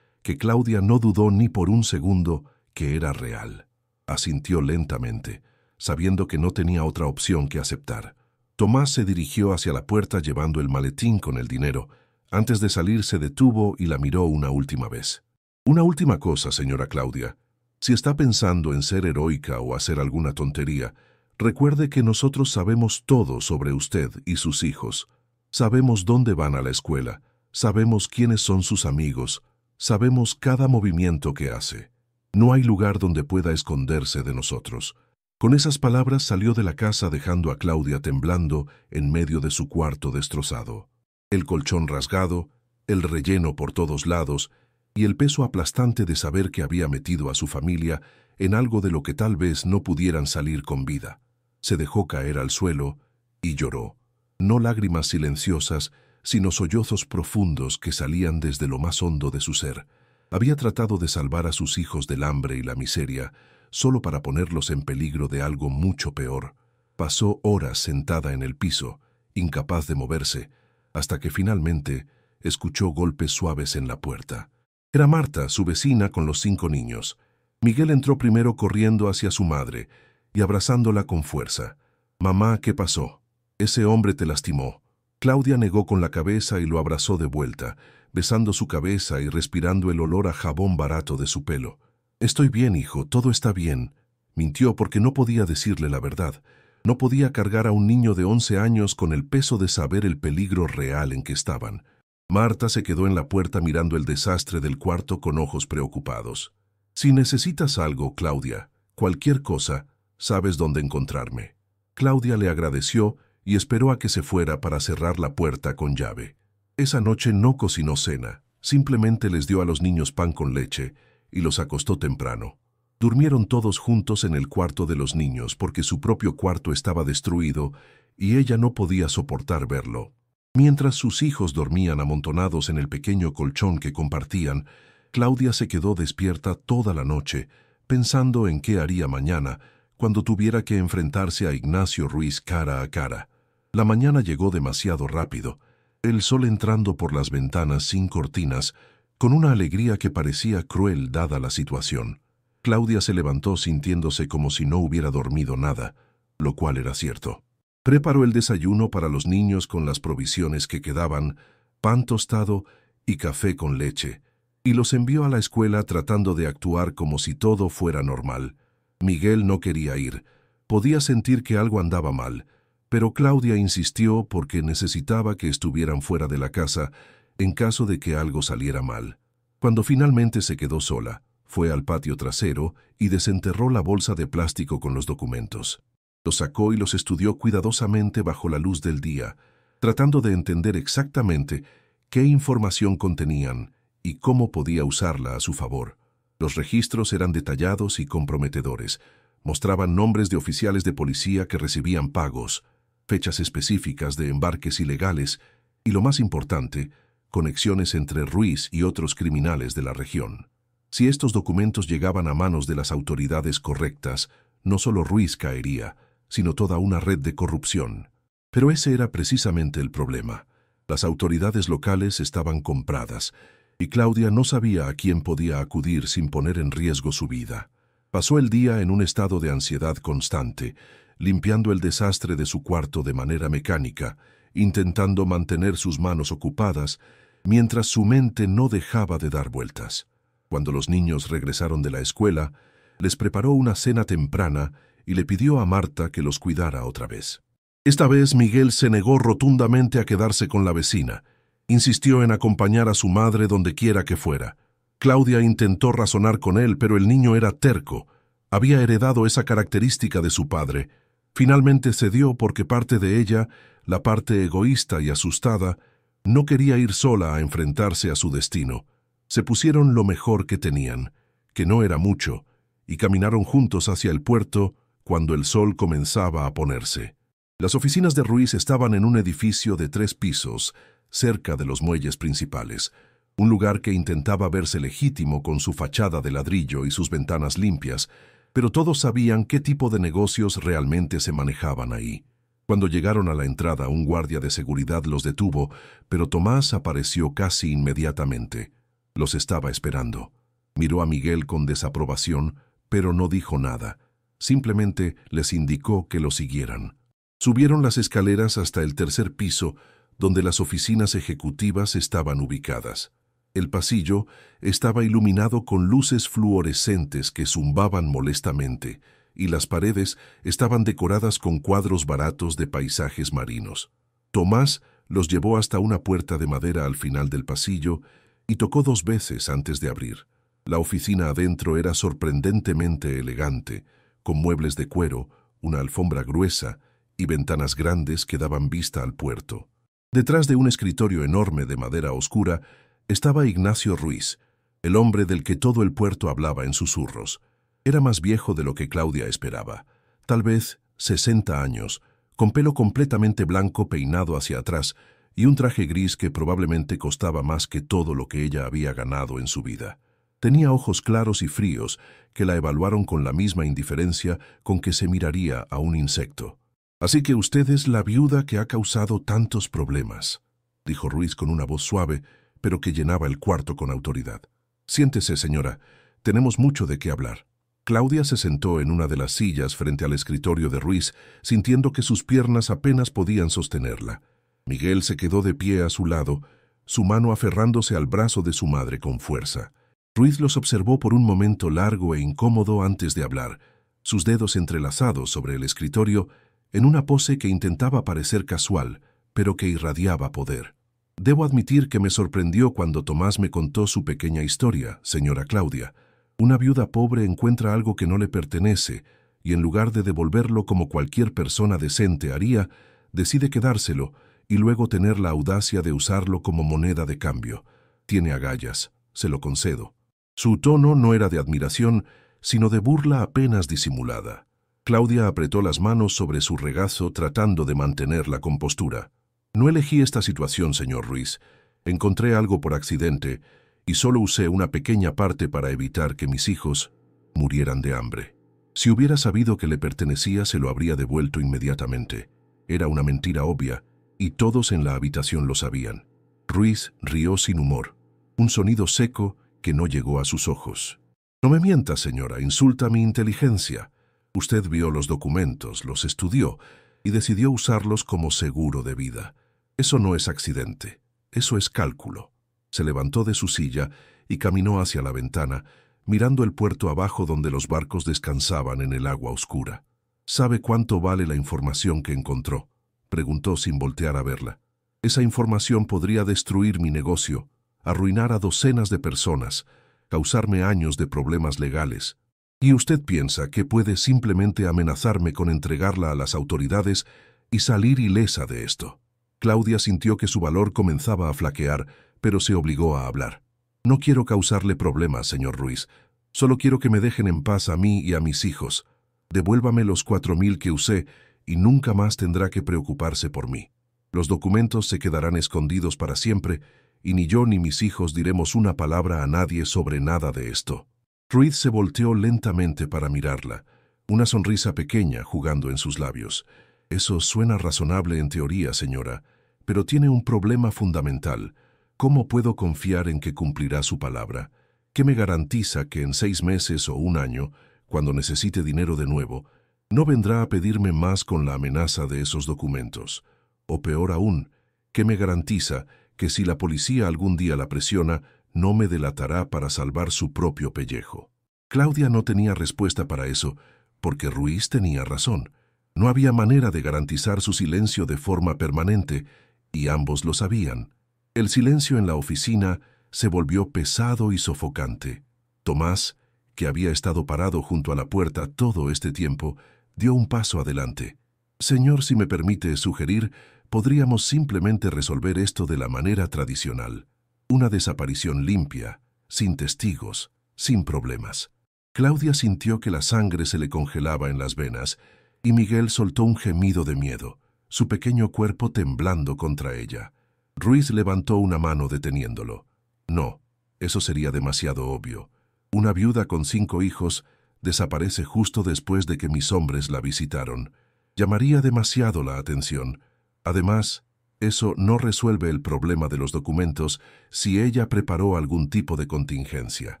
que Claudia no dudó ni por un segundo que era real. Asintió lentamente, sabiendo que no tenía otra opción que aceptar. Tomás se dirigió hacia la puerta llevando el maletín con el dinero. Antes de salir se detuvo y la miró una última vez. Una última cosa, señora Claudia. Si está pensando en ser heroica o hacer alguna tontería, recuerde que nosotros sabemos todo sobre usted y sus hijos. Sabemos dónde van a la escuela, sabemos quiénes son sus amigos, sabemos cada movimiento que hace. No hay lugar donde pueda esconderse de nosotros. Con esas palabras salió de la casa dejando a Claudia temblando en medio de su cuarto destrozado. El colchón rasgado, el relleno por todos lados y el peso aplastante de saber que había metido a su familia en algo de lo que tal vez no pudieran salir con vida. Se dejó caer al suelo y lloró. No lágrimas silenciosas, sino sollozos profundos que salían desde lo más hondo de su ser. Había tratado de salvar a sus hijos del hambre y la miseria, solo para ponerlos en peligro de algo mucho peor. Pasó horas sentada en el piso, incapaz de moverse, hasta que finalmente escuchó golpes suaves en la puerta. Era Marta, su vecina, con los 5 niños. Miguel entró primero corriendo hacia su madre y abrazándola con fuerza. «Mamá, ¿qué pasó? Ese hombre te lastimó». Claudia negó con la cabeza y lo abrazó de vuelta, besando su cabeza y respirando el olor a jabón barato de su pelo. «Estoy bien, hijo, todo está bien». Mintió porque no podía decirle la verdad. No podía cargar a un niño de 11 años con el peso de saber el peligro real en que estaban. Marta se quedó en la puerta mirando el desastre del cuarto con ojos preocupados. «Si necesitas algo, Claudia, cualquier cosa, sabes dónde encontrarme». Claudia le agradeció y esperó a que se fuera para cerrar la puerta con llave. Esa noche no cocinó cena, simplemente les dio a los niños pan con leche y los acostó temprano. Durmieron todos juntos en el cuarto de los niños porque su propio cuarto estaba destruido y ella no podía soportar verlo. Mientras sus hijos dormían amontonados en el pequeño colchón que compartían, Claudia se quedó despierta toda la noche, pensando en qué haría mañana, cuando tuviera que enfrentarse a Ignacio Ruiz cara a cara. La mañana llegó demasiado rápido, el sol entrando por las ventanas sin cortinas, con una alegría que parecía cruel dada la situación. Claudia se levantó sintiéndose como si no hubiera dormido nada, lo cual era cierto. Preparó el desayuno para los niños con las provisiones que quedaban, pan tostado y café con leche, y los envió a la escuela tratando de actuar como si todo fuera normal. Miguel no quería ir. Podía sentir que algo andaba mal, pero Claudia insistió porque necesitaba que estuvieran fuera de la casa en caso de que algo saliera mal. Cuando finalmente se quedó sola, fue al patio trasero y desenterró la bolsa de plástico con los documentos. Los sacó y los estudió cuidadosamente bajo la luz del día, tratando de entender exactamente qué información contenían y cómo podía usarla a su favor. Los registros eran detallados y comprometedores. Mostraban nombres de oficiales de policía que recibían pagos, fechas específicas de embarques ilegales y, lo más importante, conexiones entre Ruiz y otros criminales de la región. Si estos documentos llegaban a manos de las autoridades correctas, no solo Ruiz caería, sino toda una red de corrupción. Pero ese era precisamente el problema. Las autoridades locales estaban compradas, y Claudia no sabía a quién podía acudir sin poner en riesgo su vida. Pasó el día en un estado de ansiedad constante, limpiando el desastre de su cuarto de manera mecánica, intentando mantener sus manos ocupadas, mientras su mente no dejaba de dar vueltas. Cuando los niños regresaron de la escuela, les preparó una cena temprana y le pidió a Marta que los cuidara otra vez. Esta vez Miguel se negó rotundamente a quedarse con la vecina. Insistió en acompañar a su madre donde quiera que fuera. Claudia intentó razonar con él, pero el niño era terco. Había heredado esa característica de su padre. Finalmente cedió porque parte de ella, la parte egoísta y asustada, No quería ir sola a enfrentarse a su destino. Se pusieron lo mejor que tenían, que no era mucho, y caminaron juntos hacia el puerto cuando el sol comenzaba a ponerse. Las oficinas de Ruiz estaban en un edificio de 3 pisos, cerca de los muelles principales, un lugar que intentaba verse legítimo con su fachada de ladrillo y sus ventanas limpias, pero todos sabían qué tipo de negocios realmente se manejaban ahí. Cuando llegaron a la entrada, un guardia de seguridad los detuvo, pero Tomás apareció casi inmediatamente. Los estaba esperando. Miró a Miguel con desaprobación, pero no dijo nada. Simplemente les indicó que lo siguieran. Subieron las escaleras hasta el 3er piso, donde las oficinas ejecutivas estaban ubicadas. El pasillo estaba iluminado con luces fluorescentes que zumbaban molestamente, y las paredes estaban decoradas con cuadros baratos de paisajes marinos. Tomás los llevó hasta una puerta de madera al final del pasillo y tocó 2 veces antes de abrir. La oficina adentro era sorprendentemente elegante, con muebles de cuero, una alfombra gruesa y ventanas grandes que daban vista al puerto. Detrás de un escritorio enorme de madera oscura estaba Ignacio Ruiz, el hombre del que todo el puerto hablaba en susurros. Era más viejo de lo que Claudia esperaba, tal vez 60 años, con pelo completamente blanco peinado hacia atrás y un traje gris que probablemente costaba más que todo lo que ella había ganado en su vida. Tenía ojos claros y fríos que la evaluaron con la misma indiferencia con que se miraría a un insecto. «Así que usted es la viuda que ha causado tantos problemas», dijo Ruiz con una voz suave, pero que llenaba el cuarto con autoridad. «Siéntese, señora. Tenemos mucho de qué hablar». Claudia se sentó en una de las sillas frente al escritorio de Ruiz, sintiendo que sus piernas apenas podían sostenerla. Miguel se quedó de pie a su lado, su mano aferrándose al brazo de su madre con fuerza. Ruiz los observó por un momento largo e incómodo antes de hablar, sus dedos entrelazados sobre el escritorio, en una pose que intentaba parecer casual, pero que irradiaba poder. «Debo admitir que me sorprendió cuando Tomás me contó su pequeña historia, señora Claudia. Una viuda pobre encuentra algo que no le pertenece y en lugar de devolverlo como cualquier persona decente haría, decide quedárselo y luego tener la audacia de usarlo como moneda de cambio. Tiene agallas, se lo concedo». Su tono no era de admiración, sino de burla apenas disimulada. Claudia apretó las manos sobre su regazo tratando de mantener la compostura. «No elegí esta situación, señor Ruiz. Encontré algo por accidente y solo usé una pequeña parte para evitar que mis hijos murieran de hambre. Si hubiera sabido que le pertenecía, se lo habría devuelto inmediatamente. Era una mentira obvia, y todos en la habitación lo sabían». Ruiz rió sin humor, un sonido seco que no llegó a sus ojos. «No me mienta, señora, insulta mi inteligencia. Usted vio los documentos, los estudió y decidió usarlos como seguro de vida. Eso no es accidente, eso es cálculo». Se levantó de su silla y caminó hacia la ventana, mirando el puerto abajo donde los barcos descansaban en el agua oscura. «¿Sabe cuánto vale la información que encontró?», preguntó sin voltear a verla. «Esa información podría destruir mi negocio, arruinar a docenas de personas, causarme años de problemas legales. Y usted piensa que puede simplemente amenazarme con entregarla a las autoridades y salir ilesa de esto». Claudia sintió que su valor comenzaba a flaquear, pero se obligó a hablar. «No quiero causarle problemas, señor Ruiz. Solo quiero que me dejen en paz a mí y a mis hijos. Devuélvame los 4.000 que usé y nunca más tendrá que preocuparse por mí. Los documentos se quedarán escondidos para siempre y ni yo ni mis hijos diremos una palabra a nadie sobre nada de esto». Ruiz se volteó lentamente para mirarla, una sonrisa pequeña jugando en sus labios. «Eso suena razonable en teoría, señora, pero tiene un problema fundamental. ¿Cómo puedo confiar en que cumplirá su palabra? ¿Qué me garantiza que en 6 meses o 1 año, cuando necesite dinero de nuevo, no vendrá a pedirme más con la amenaza de esos documentos? O peor aún, ¿qué me garantiza que si la policía algún día la presiona, no me delatará para salvar su propio pellejo?» Claudia no tenía respuesta para eso, porque Ruiz tenía razón. No había manera de garantizar su silencio de forma permanente, y ambos lo sabían. El silencio en la oficina se volvió pesado y sofocante. Tomás, que había estado parado junto a la puerta todo este tiempo, dio un paso adelante. «Señor, si me permite sugerir, podríamos simplemente resolver esto de la manera tradicional. Una desaparición limpia, sin testigos, sin problemas. Claudia sintió que la sangre se le congelaba en las venas y Miguel soltó un gemido de miedo, su pequeño cuerpo temblando contra ella. Ruiz levantó una mano deteniéndolo. No, eso sería demasiado obvio. Una viuda con 5 hijos desaparece justo después de que mis hombres la visitaron. Llamaría demasiado la atención. Además, eso no resuelve el problema de los documentos si ella preparó algún tipo de contingencia.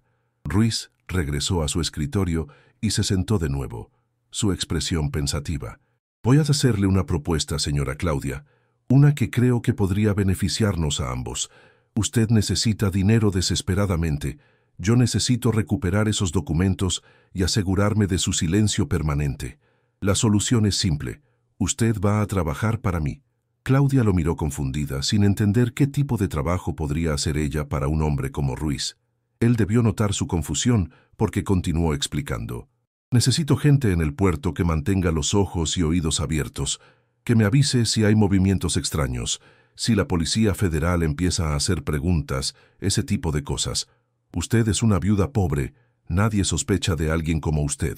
Ruiz regresó a su escritorio y se sentó de nuevo, su expresión pensativa. Voy a hacerle una propuesta, señora Claudia, una que creo que podría beneficiarnos a ambos. Usted necesita dinero desesperadamente. Yo necesito recuperar esos documentos y asegurarme de su silencio permanente. La solución es simple. Usted va a trabajar para mí. Claudia lo miró confundida, sin entender qué tipo de trabajo podría hacer ella para un hombre como Ruiz. Él debió notar su confusión porque continuó explicando. Necesito gente en el puerto que mantenga los ojos y oídos abiertos, que me avise si hay movimientos extraños, si la Policía Federal empieza a hacer preguntas, ese tipo de cosas. Usted es una viuda pobre, nadie sospecha de alguien como usted.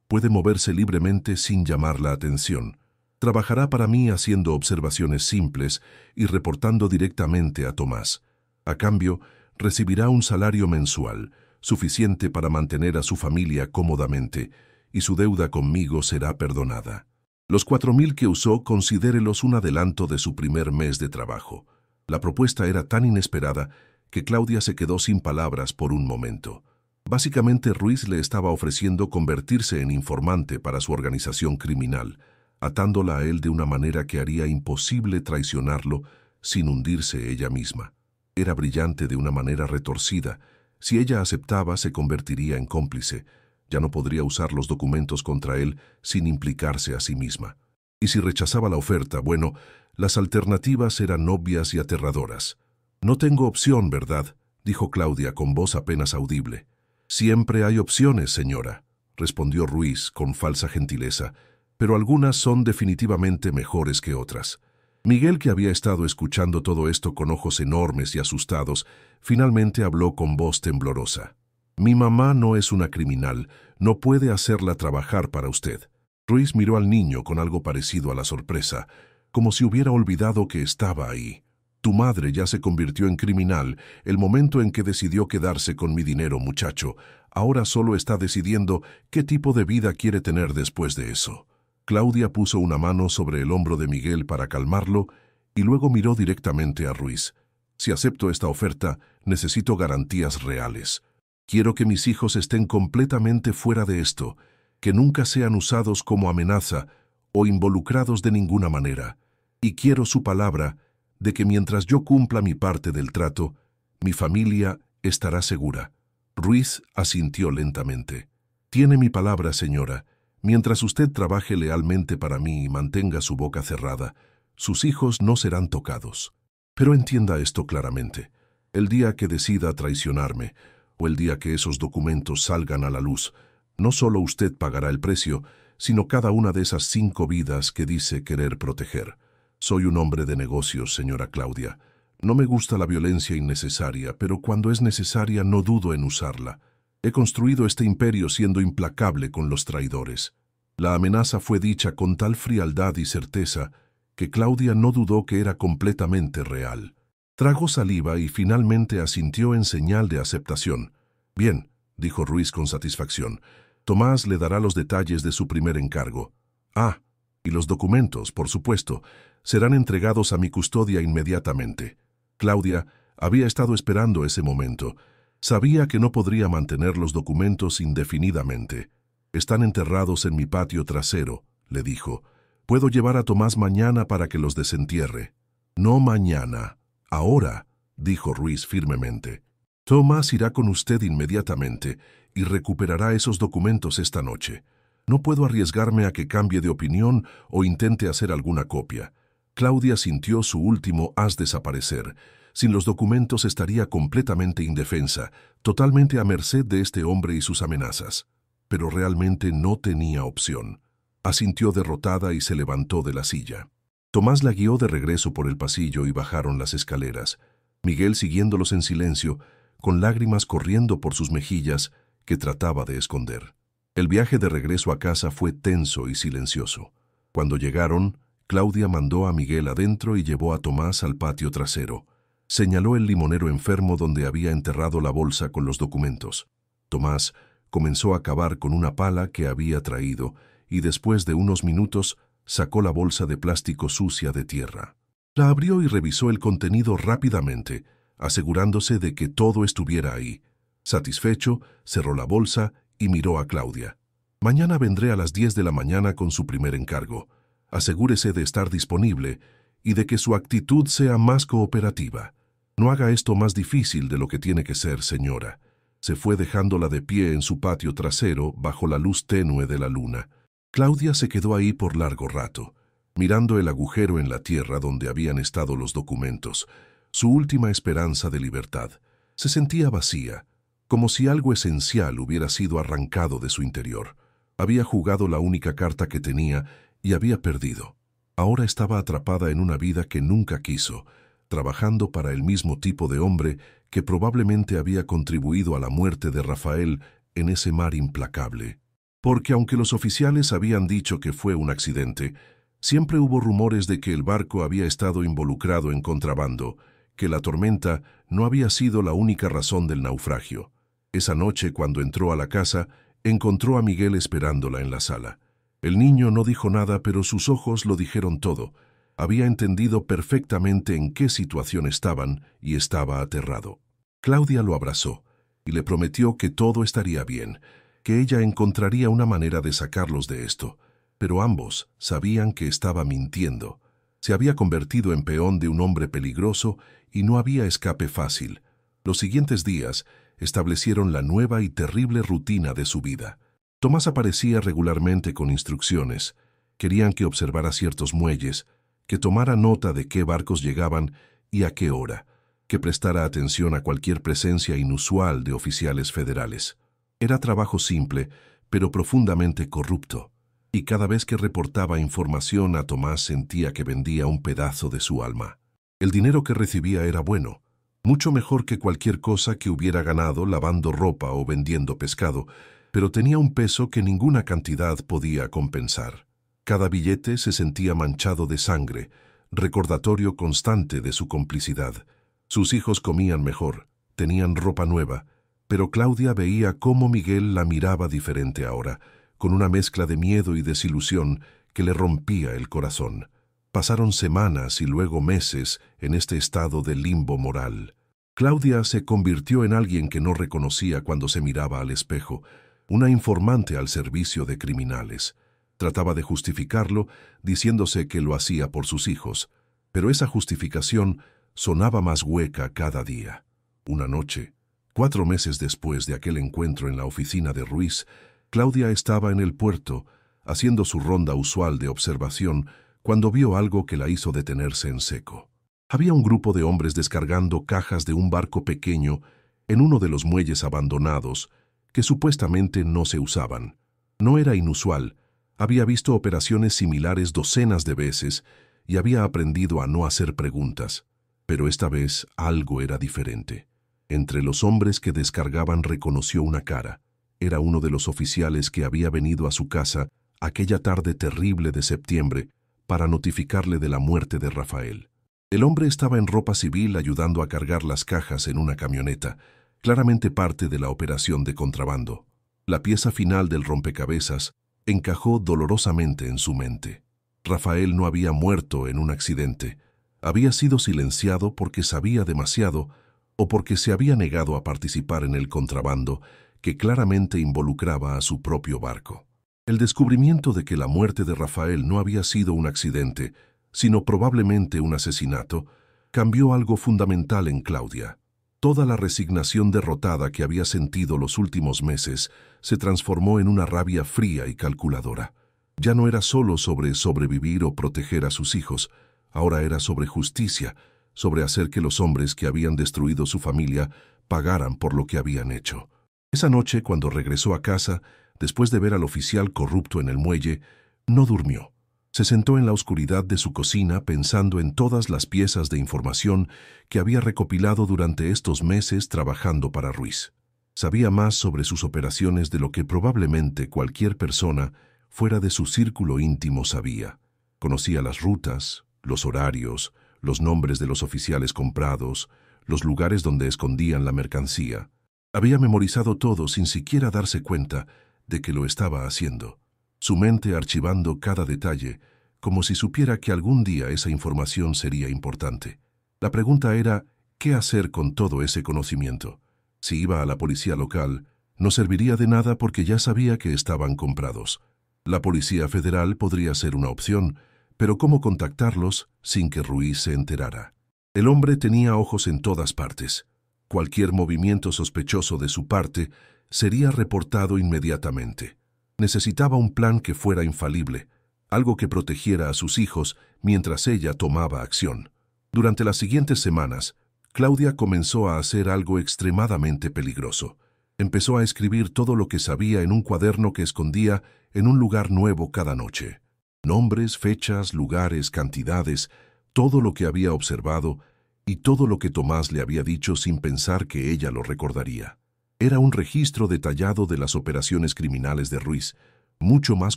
Puede moverse libremente sin llamar la atención. Trabajará para mí haciendo observaciones simples y reportando directamente a Tomás. A cambio, recibirá un salario mensual, suficiente para mantener a su familia cómodamente, y su deuda conmigo será perdonada. Los 4,000 que usó, considérelos un adelanto de su primer mes de trabajo. La propuesta era tan inesperada que Claudia se quedó sin palabras por un momento. Básicamente, Ruiz le estaba ofreciendo convertirse en informante para su organización criminal, atándola a él de una manera que haría imposible traicionarlo sin hundirse ella misma. Era brillante de una manera retorcida. Si ella aceptaba, se convertiría en cómplice. Ya no podría usar los documentos contra él sin implicarse a sí misma. Y si rechazaba la oferta, bueno, las alternativas eran obvias y aterradoras. «No tengo opción, ¿verdad?», dijo Claudia con voz apenas audible. «Siempre hay opciones, señora», respondió Ruiz con falsa gentileza, «pero algunas son definitivamente mejores que otras». Miguel, que había estado escuchando todo esto con ojos enormes y asustados, finalmente habló con voz temblorosa. «Mi mamá no es una criminal, no puede hacerla trabajar para usted». Ruiz miró al niño con algo parecido a la sorpresa, como si hubiera olvidado que estaba ahí. «Tu madre ya se convirtió en criminal el momento en que decidió quedarse con mi dinero, muchacho. Ahora solo está decidiendo qué tipo de vida quiere tener después de eso». Claudia puso una mano sobre el hombro de Miguel para calmarlo y luego miró directamente a Ruiz. «Si acepto esta oferta, necesito garantías reales. Quiero que mis hijos estén completamente fuera de esto, que nunca sean usados como amenaza o involucrados de ninguna manera. Y quiero su palabra de que mientras yo cumpla mi parte del trato, mi familia estará segura». Ruiz asintió lentamente. «Tiene mi palabra, señora. Mientras usted trabaje lealmente para mí y mantenga su boca cerrada, sus hijos no serán tocados. Pero entienda esto claramente. El día que decida traicionarme, o el día que esos documentos salgan a la luz, no solo usted pagará el precio, sino cada una de esas 5 vidas que dice querer proteger. Soy un hombre de negocios, señora Claudia. No me gusta la violencia innecesaria, pero cuando es necesaria no dudo en usarla. He construido este imperio siendo implacable con los traidores». La amenaza fue dicha con tal frialdad y certeza que Claudia no dudó que era completamente real. Tragó saliva y finalmente asintió en señal de aceptación. «Bien», dijo Ruiz con satisfacción. «Tomás le dará los detalles de su primer encargo. Ah, y los documentos, por supuesto, serán entregados a mi custodia inmediatamente». Claudia había estado esperando ese momento. Sabía que no podría mantener los documentos indefinidamente. «Están enterrados en mi patio trasero», le dijo. «Puedo llevar a Tomás mañana para que los desentierre». «No mañana, ahora», dijo Ruiz firmemente. «Tomás irá con usted inmediatamente y recuperará esos documentos esta noche. No puedo arriesgarme a que cambie de opinión o intente hacer alguna copia». Claudia sintió su último as desaparecer. Sin los documentos estaría completamente indefensa, totalmente a merced de este hombre y sus amenazas. Pero realmente no tenía opción. Asintió derrotada y se levantó de la silla. Tomás la guió de regreso por el pasillo y bajaron las escaleras, Miguel siguiéndolos en silencio, con lágrimas corriendo por sus mejillas que trataba de esconder. El viaje de regreso a casa fue tenso y silencioso. Cuando llegaron, Claudia mandó a Miguel adentro y llevó a Tomás al patio trasero. Señaló el limonero enfermo donde había enterrado la bolsa con los documentos. Tomás comenzó a cavar con una pala que había traído y después de unos minutos sacó la bolsa de plástico sucia de tierra. La abrió y revisó el contenido rápidamente, asegurándose de que todo estuviera ahí. Satisfecho, cerró la bolsa y miró a Claudia. Mañana vendré a las 10 de la mañana con su primer encargo. Asegúrese de estar disponible y de que su actitud sea más cooperativa. No haga esto más difícil de lo que tiene que ser, señora. Se fue dejándola de pie en su patio trasero bajo la luz tenue de la luna. Claudia se quedó ahí por largo rato, mirando el agujero en la tierra donde habían estado los documentos, su última esperanza de libertad. Se sentía vacía, como si algo esencial hubiera sido arrancado de su interior. Había jugado la única carta que tenía y había perdido. Ahora estaba atrapada en una vida que nunca quiso, trabajando para el mismo tipo de hombre que probablemente había contribuido a la muerte de Rafael en ese mar implacable. Porque aunque los oficiales habían dicho que fue un accidente, siempre hubo rumores de que el barco había estado involucrado en contrabando, que la tormenta no había sido la única razón del naufragio. Esa noche, cuando entró a la casa, encontró a Miguel esperándola en la sala. El niño no dijo nada, pero sus ojos lo dijeron todo. Había entendido perfectamente en qué situación estaban y estaba aterrado. Claudia lo abrazó y le prometió que todo estaría bien, que ella encontraría una manera de sacarlos de esto, pero ambos sabían que estaba mintiendo. Se había convertido en peón de un hombre peligroso y no había escape fácil. Los siguientes días establecieron la nueva y terrible rutina de su vida. Tomás aparecía regularmente con instrucciones. Querían que observara ciertos muelles, que tomara nota de qué barcos llegaban y a qué hora, que prestara atención a cualquier presencia inusual de oficiales federales. Era trabajo simple, pero profundamente corrupto, y cada vez que reportaba información a Tomás sentía que vendía un pedazo de su alma. El dinero que recibía era bueno, mucho mejor que cualquier cosa que hubiera ganado lavando ropa o vendiendo pescado, pero tenía un peso que ninguna cantidad podía compensar. Cada billete se sentía manchado de sangre, recordatorio constante de su complicidad. Sus hijos comían mejor, tenían ropa nueva, pero Claudia veía cómo Miguel la miraba diferente ahora, con una mezcla de miedo y desilusión que le rompía el corazón. Pasaron semanas y luego meses en este estado de limbo moral. Claudia se convirtió en alguien que no reconocía cuando se miraba al espejo, una informante al servicio de criminales. Trataba de justificarlo, diciéndose que lo hacía por sus hijos, pero esa justificación sonaba más hueca cada día. Una noche, 4 meses después de aquel encuentro en la oficina de Ruiz, Claudia estaba en el puerto, haciendo su ronda usual de observación, cuando vio algo que la hizo detenerse en seco. Había un grupo de hombres descargando cajas de un barco pequeño en uno de los muelles abandonados que supuestamente no se usaban. No era inusual, había visto operaciones similares docenas de veces y había aprendido a no hacer preguntas, pero esta vez algo era diferente. Entre los hombres que descargaban reconoció una cara. Era uno de los oficiales que había venido a su casa aquella tarde terrible de septiembre para notificarle de la muerte de Rafael. El hombre estaba en ropa civil ayudando a cargar las cajas en una camioneta, claramente parte de la operación de contrabando. La pieza final del rompecabezas encajó dolorosamente en su mente. Rafael no había muerto en un accidente. Había sido silenciado porque sabía demasiado o porque se había negado a participar en el contrabando que claramente involucraba a su propio barco. El descubrimiento de que la muerte de Rafael no había sido un accidente, sino probablemente un asesinato, cambió algo fundamental en Claudia. Toda la resignación derrotada que había sentido los últimos meses se transformó en una rabia fría y calculadora. Ya no era solo sobre sobrevivir o proteger a sus hijos, ahora era sobre justicia, sobre hacer que los hombres que habían destruido su familia pagaran por lo que habían hecho. Esa noche, cuando regresó a casa, después de ver al oficial corrupto en el muelle, no durmió. Se sentó en la oscuridad de su cocina pensando en todas las piezas de información que había recopilado durante estos meses trabajando para Ruiz. Sabía más sobre sus operaciones de lo que probablemente cualquier persona fuera de su círculo íntimo sabía. Conocía las rutas, los horarios, los nombres de los oficiales comprados, los lugares donde escondían la mercancía. Había memorizado todo sin siquiera darse cuenta de que lo estaba haciendo, su mente archivando cada detalle, como si supiera que algún día esa información sería importante. La pregunta era, ¿qué hacer con todo ese conocimiento? Si iba a la policía local, no serviría de nada porque ya sabía que estaban comprados. La Policía Federal podría ser una opción, pero ¿cómo contactarlos sin que Ruiz se enterara? El hombre tenía ojos en todas partes. Cualquier movimiento sospechoso de su parte sería reportado inmediatamente. Necesitaba un plan que fuera infalible, algo que protegiera a sus hijos mientras ella tomaba acción. Durante las siguientes semanas, Claudia comenzó a hacer algo extremadamente peligroso. Empezó a escribir todo lo que sabía en un cuaderno que escondía en un lugar nuevo cada noche. Nombres, fechas, lugares, cantidades, todo lo que había observado y todo lo que Tomás le había dicho sin pensar que ella lo recordaría. Era un registro detallado de las operaciones criminales de Ruiz, mucho más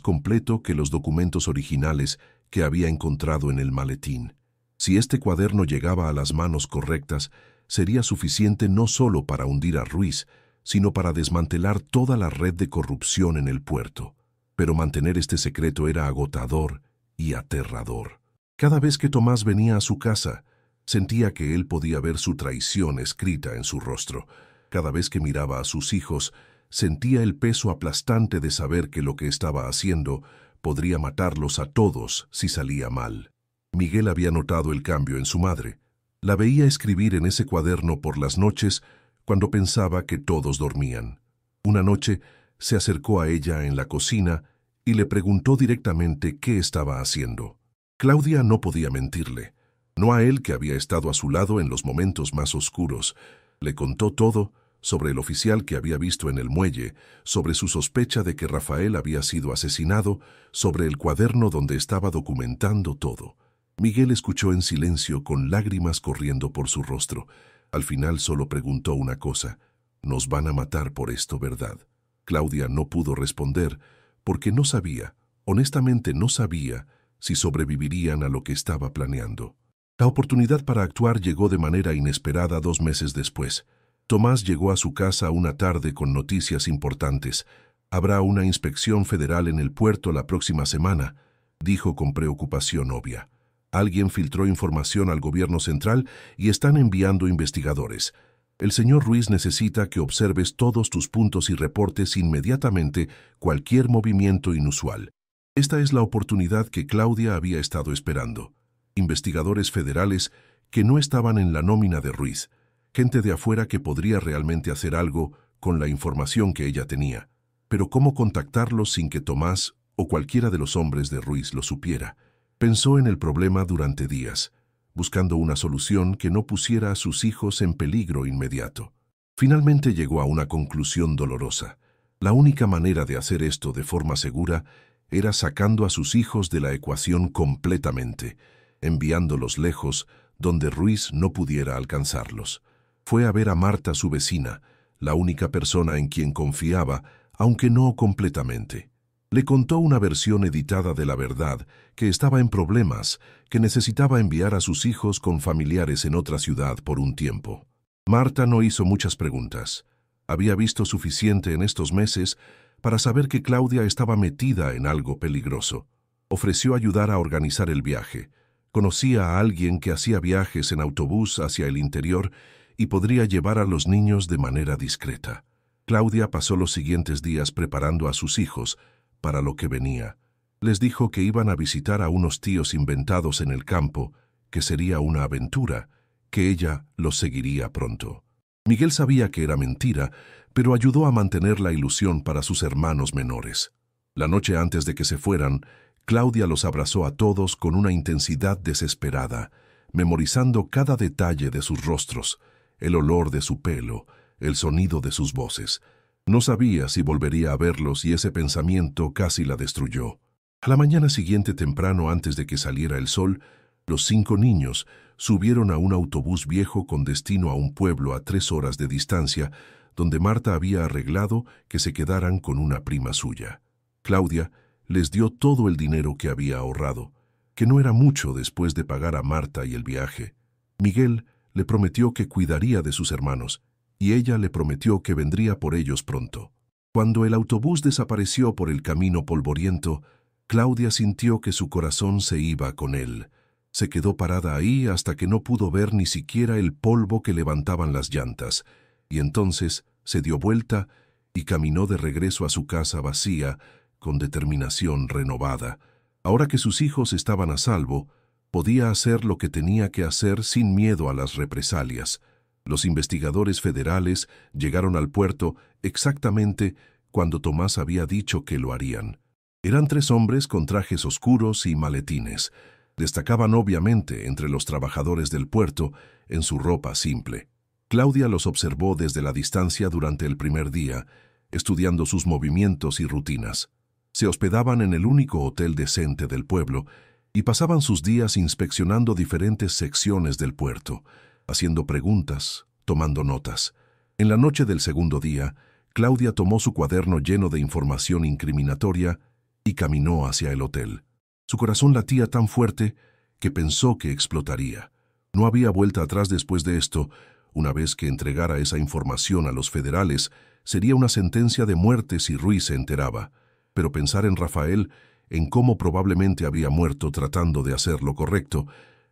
completo que los documentos originales que había encontrado en el maletín. Si este cuaderno llegaba a las manos correctas, sería suficiente no solo para hundir a Ruiz, sino para desmantelar toda la red de corrupción en el puerto. Pero mantener este secreto era agotador y aterrador. Cada vez que Tomás venía a su casa, sentía que él podía ver su traición escrita en su rostro. Cada vez que miraba a sus hijos, sentía el peso aplastante de saber que lo que estaba haciendo podría matarlos a todos si salía mal. Miguel había notado el cambio en su madre. La veía escribir en ese cuaderno por las noches cuando pensaba que todos dormían. Una noche se acercó a ella en la cocina y le preguntó directamente qué estaba haciendo. Claudia no podía mentirle, no a él que había estado a su lado en los momentos más oscuros. Le contó todo sobre el oficial que había visto en el muelle, sobre su sospecha de que Rafael había sido asesinado, sobre el cuaderno donde estaba documentando todo. Miguel escuchó en silencio con lágrimas corriendo por su rostro. Al final solo preguntó una cosa: «Nos van a matar por esto, ¿verdad?». Claudia no pudo responder porque no sabía, honestamente no sabía, si sobrevivirían a lo que estaba planeando. La oportunidad para actuar llegó de manera inesperada 2 meses después. Tomás llegó a su casa una tarde con noticias importantes. «Habrá una inspección federal en el puerto la próxima semana», dijo con preocupación obvia. «Alguien filtró información al gobierno central y están enviando investigadores. El señor Ruiz necesita que observes todos tus puntos y reportes inmediatamente cualquier movimiento inusual». Esta es la oportunidad que Claudia había estado esperando. Investigadores federales que no estaban en la nómina de Ruiz, gente de afuera que podría realmente hacer algo con la información que ella tenía. Pero ¿cómo contactarlos sin que Tomás o cualquiera de los hombres de Ruiz lo supiera? Pensó en el problema durante días, buscando una solución que no pusiera a sus hijos en peligro inmediato. Finalmente llegó a una conclusión dolorosa. La única manera de hacer esto de forma segura era sacando a sus hijos de la ecuación completamente, enviándolos lejos donde Ruiz no pudiera alcanzarlos. Fue a ver a Marta, su vecina, la única persona en quien confiaba, aunque no completamente. Le contó una versión editada de la verdad, que estaba en problemas, que necesitaba enviar a sus hijos con familiares en otra ciudad por un tiempo. Marta no hizo muchas preguntas. Había visto suficiente en estos meses para saber que Claudia estaba metida en algo peligroso. Ofreció ayudar a organizar el viaje. Conocía a alguien que hacía viajes en autobús hacia el interior y podría llevar a los niños de manera discreta. Claudia pasó los siguientes días preparando a sus hijos para lo que venía. Les dijo que iban a visitar a unos tíos inventados en el campo, que sería una aventura, que ella los seguiría pronto. Miguel sabía que era mentira, pero ayudó a mantener la ilusión para sus hermanos menores. La noche antes de que se fueran, Claudia los abrazó a todos con una intensidad desesperada, memorizando cada detalle de sus rostros, el olor de su pelo, el sonido de sus voces. No sabía si volvería a verlos y ese pensamiento casi la destruyó. A la mañana siguiente, temprano antes de que saliera el sol, los 5 niños subieron a un autobús viejo con destino a un pueblo a 3 horas de distancia, donde Marta había arreglado que se quedaran con una prima suya. Claudia les dio todo el dinero que había ahorrado, que no era mucho después de pagar a Marta y el viaje. Miguel le prometió que cuidaría de sus hermanos, y ella le prometió que vendría por ellos pronto. Cuando el autobús desapareció por el camino polvoriento, Claudia sintió que su corazón se iba con él. Se quedó parada ahí hasta que no pudo ver ni siquiera el polvo que levantaban las llantas, y entonces se dio vuelta y caminó de regreso a su casa vacía, con determinación renovada. Ahora que sus hijos estaban a salvo, podía hacer lo que tenía que hacer sin miedo a las represalias. Los investigadores federales llegaron al puerto exactamente cuando Tomás había dicho que lo harían. Eran 3 hombres con trajes oscuros y maletines. Destacaban obviamente entre los trabajadores del puerto en su ropa simple. Claudia los observó desde la distancia durante el primer día, estudiando sus movimientos y rutinas. Se hospedaban en el único hotel decente del pueblo y pasaban sus días inspeccionando diferentes secciones del puerto, haciendo preguntas, tomando notas. En la noche del segundo día, Claudia tomó su cuaderno lleno de información incriminatoria y caminó hacia el hotel. Su corazón latía tan fuerte que pensó que explotaría. No había vuelta atrás después de esto. Una vez que entregara esa información a los federales, sería una sentencia de muerte si Ruiz se enteraba. Pero pensar en Rafael, en cómo probablemente había muerto tratando de hacer lo correcto,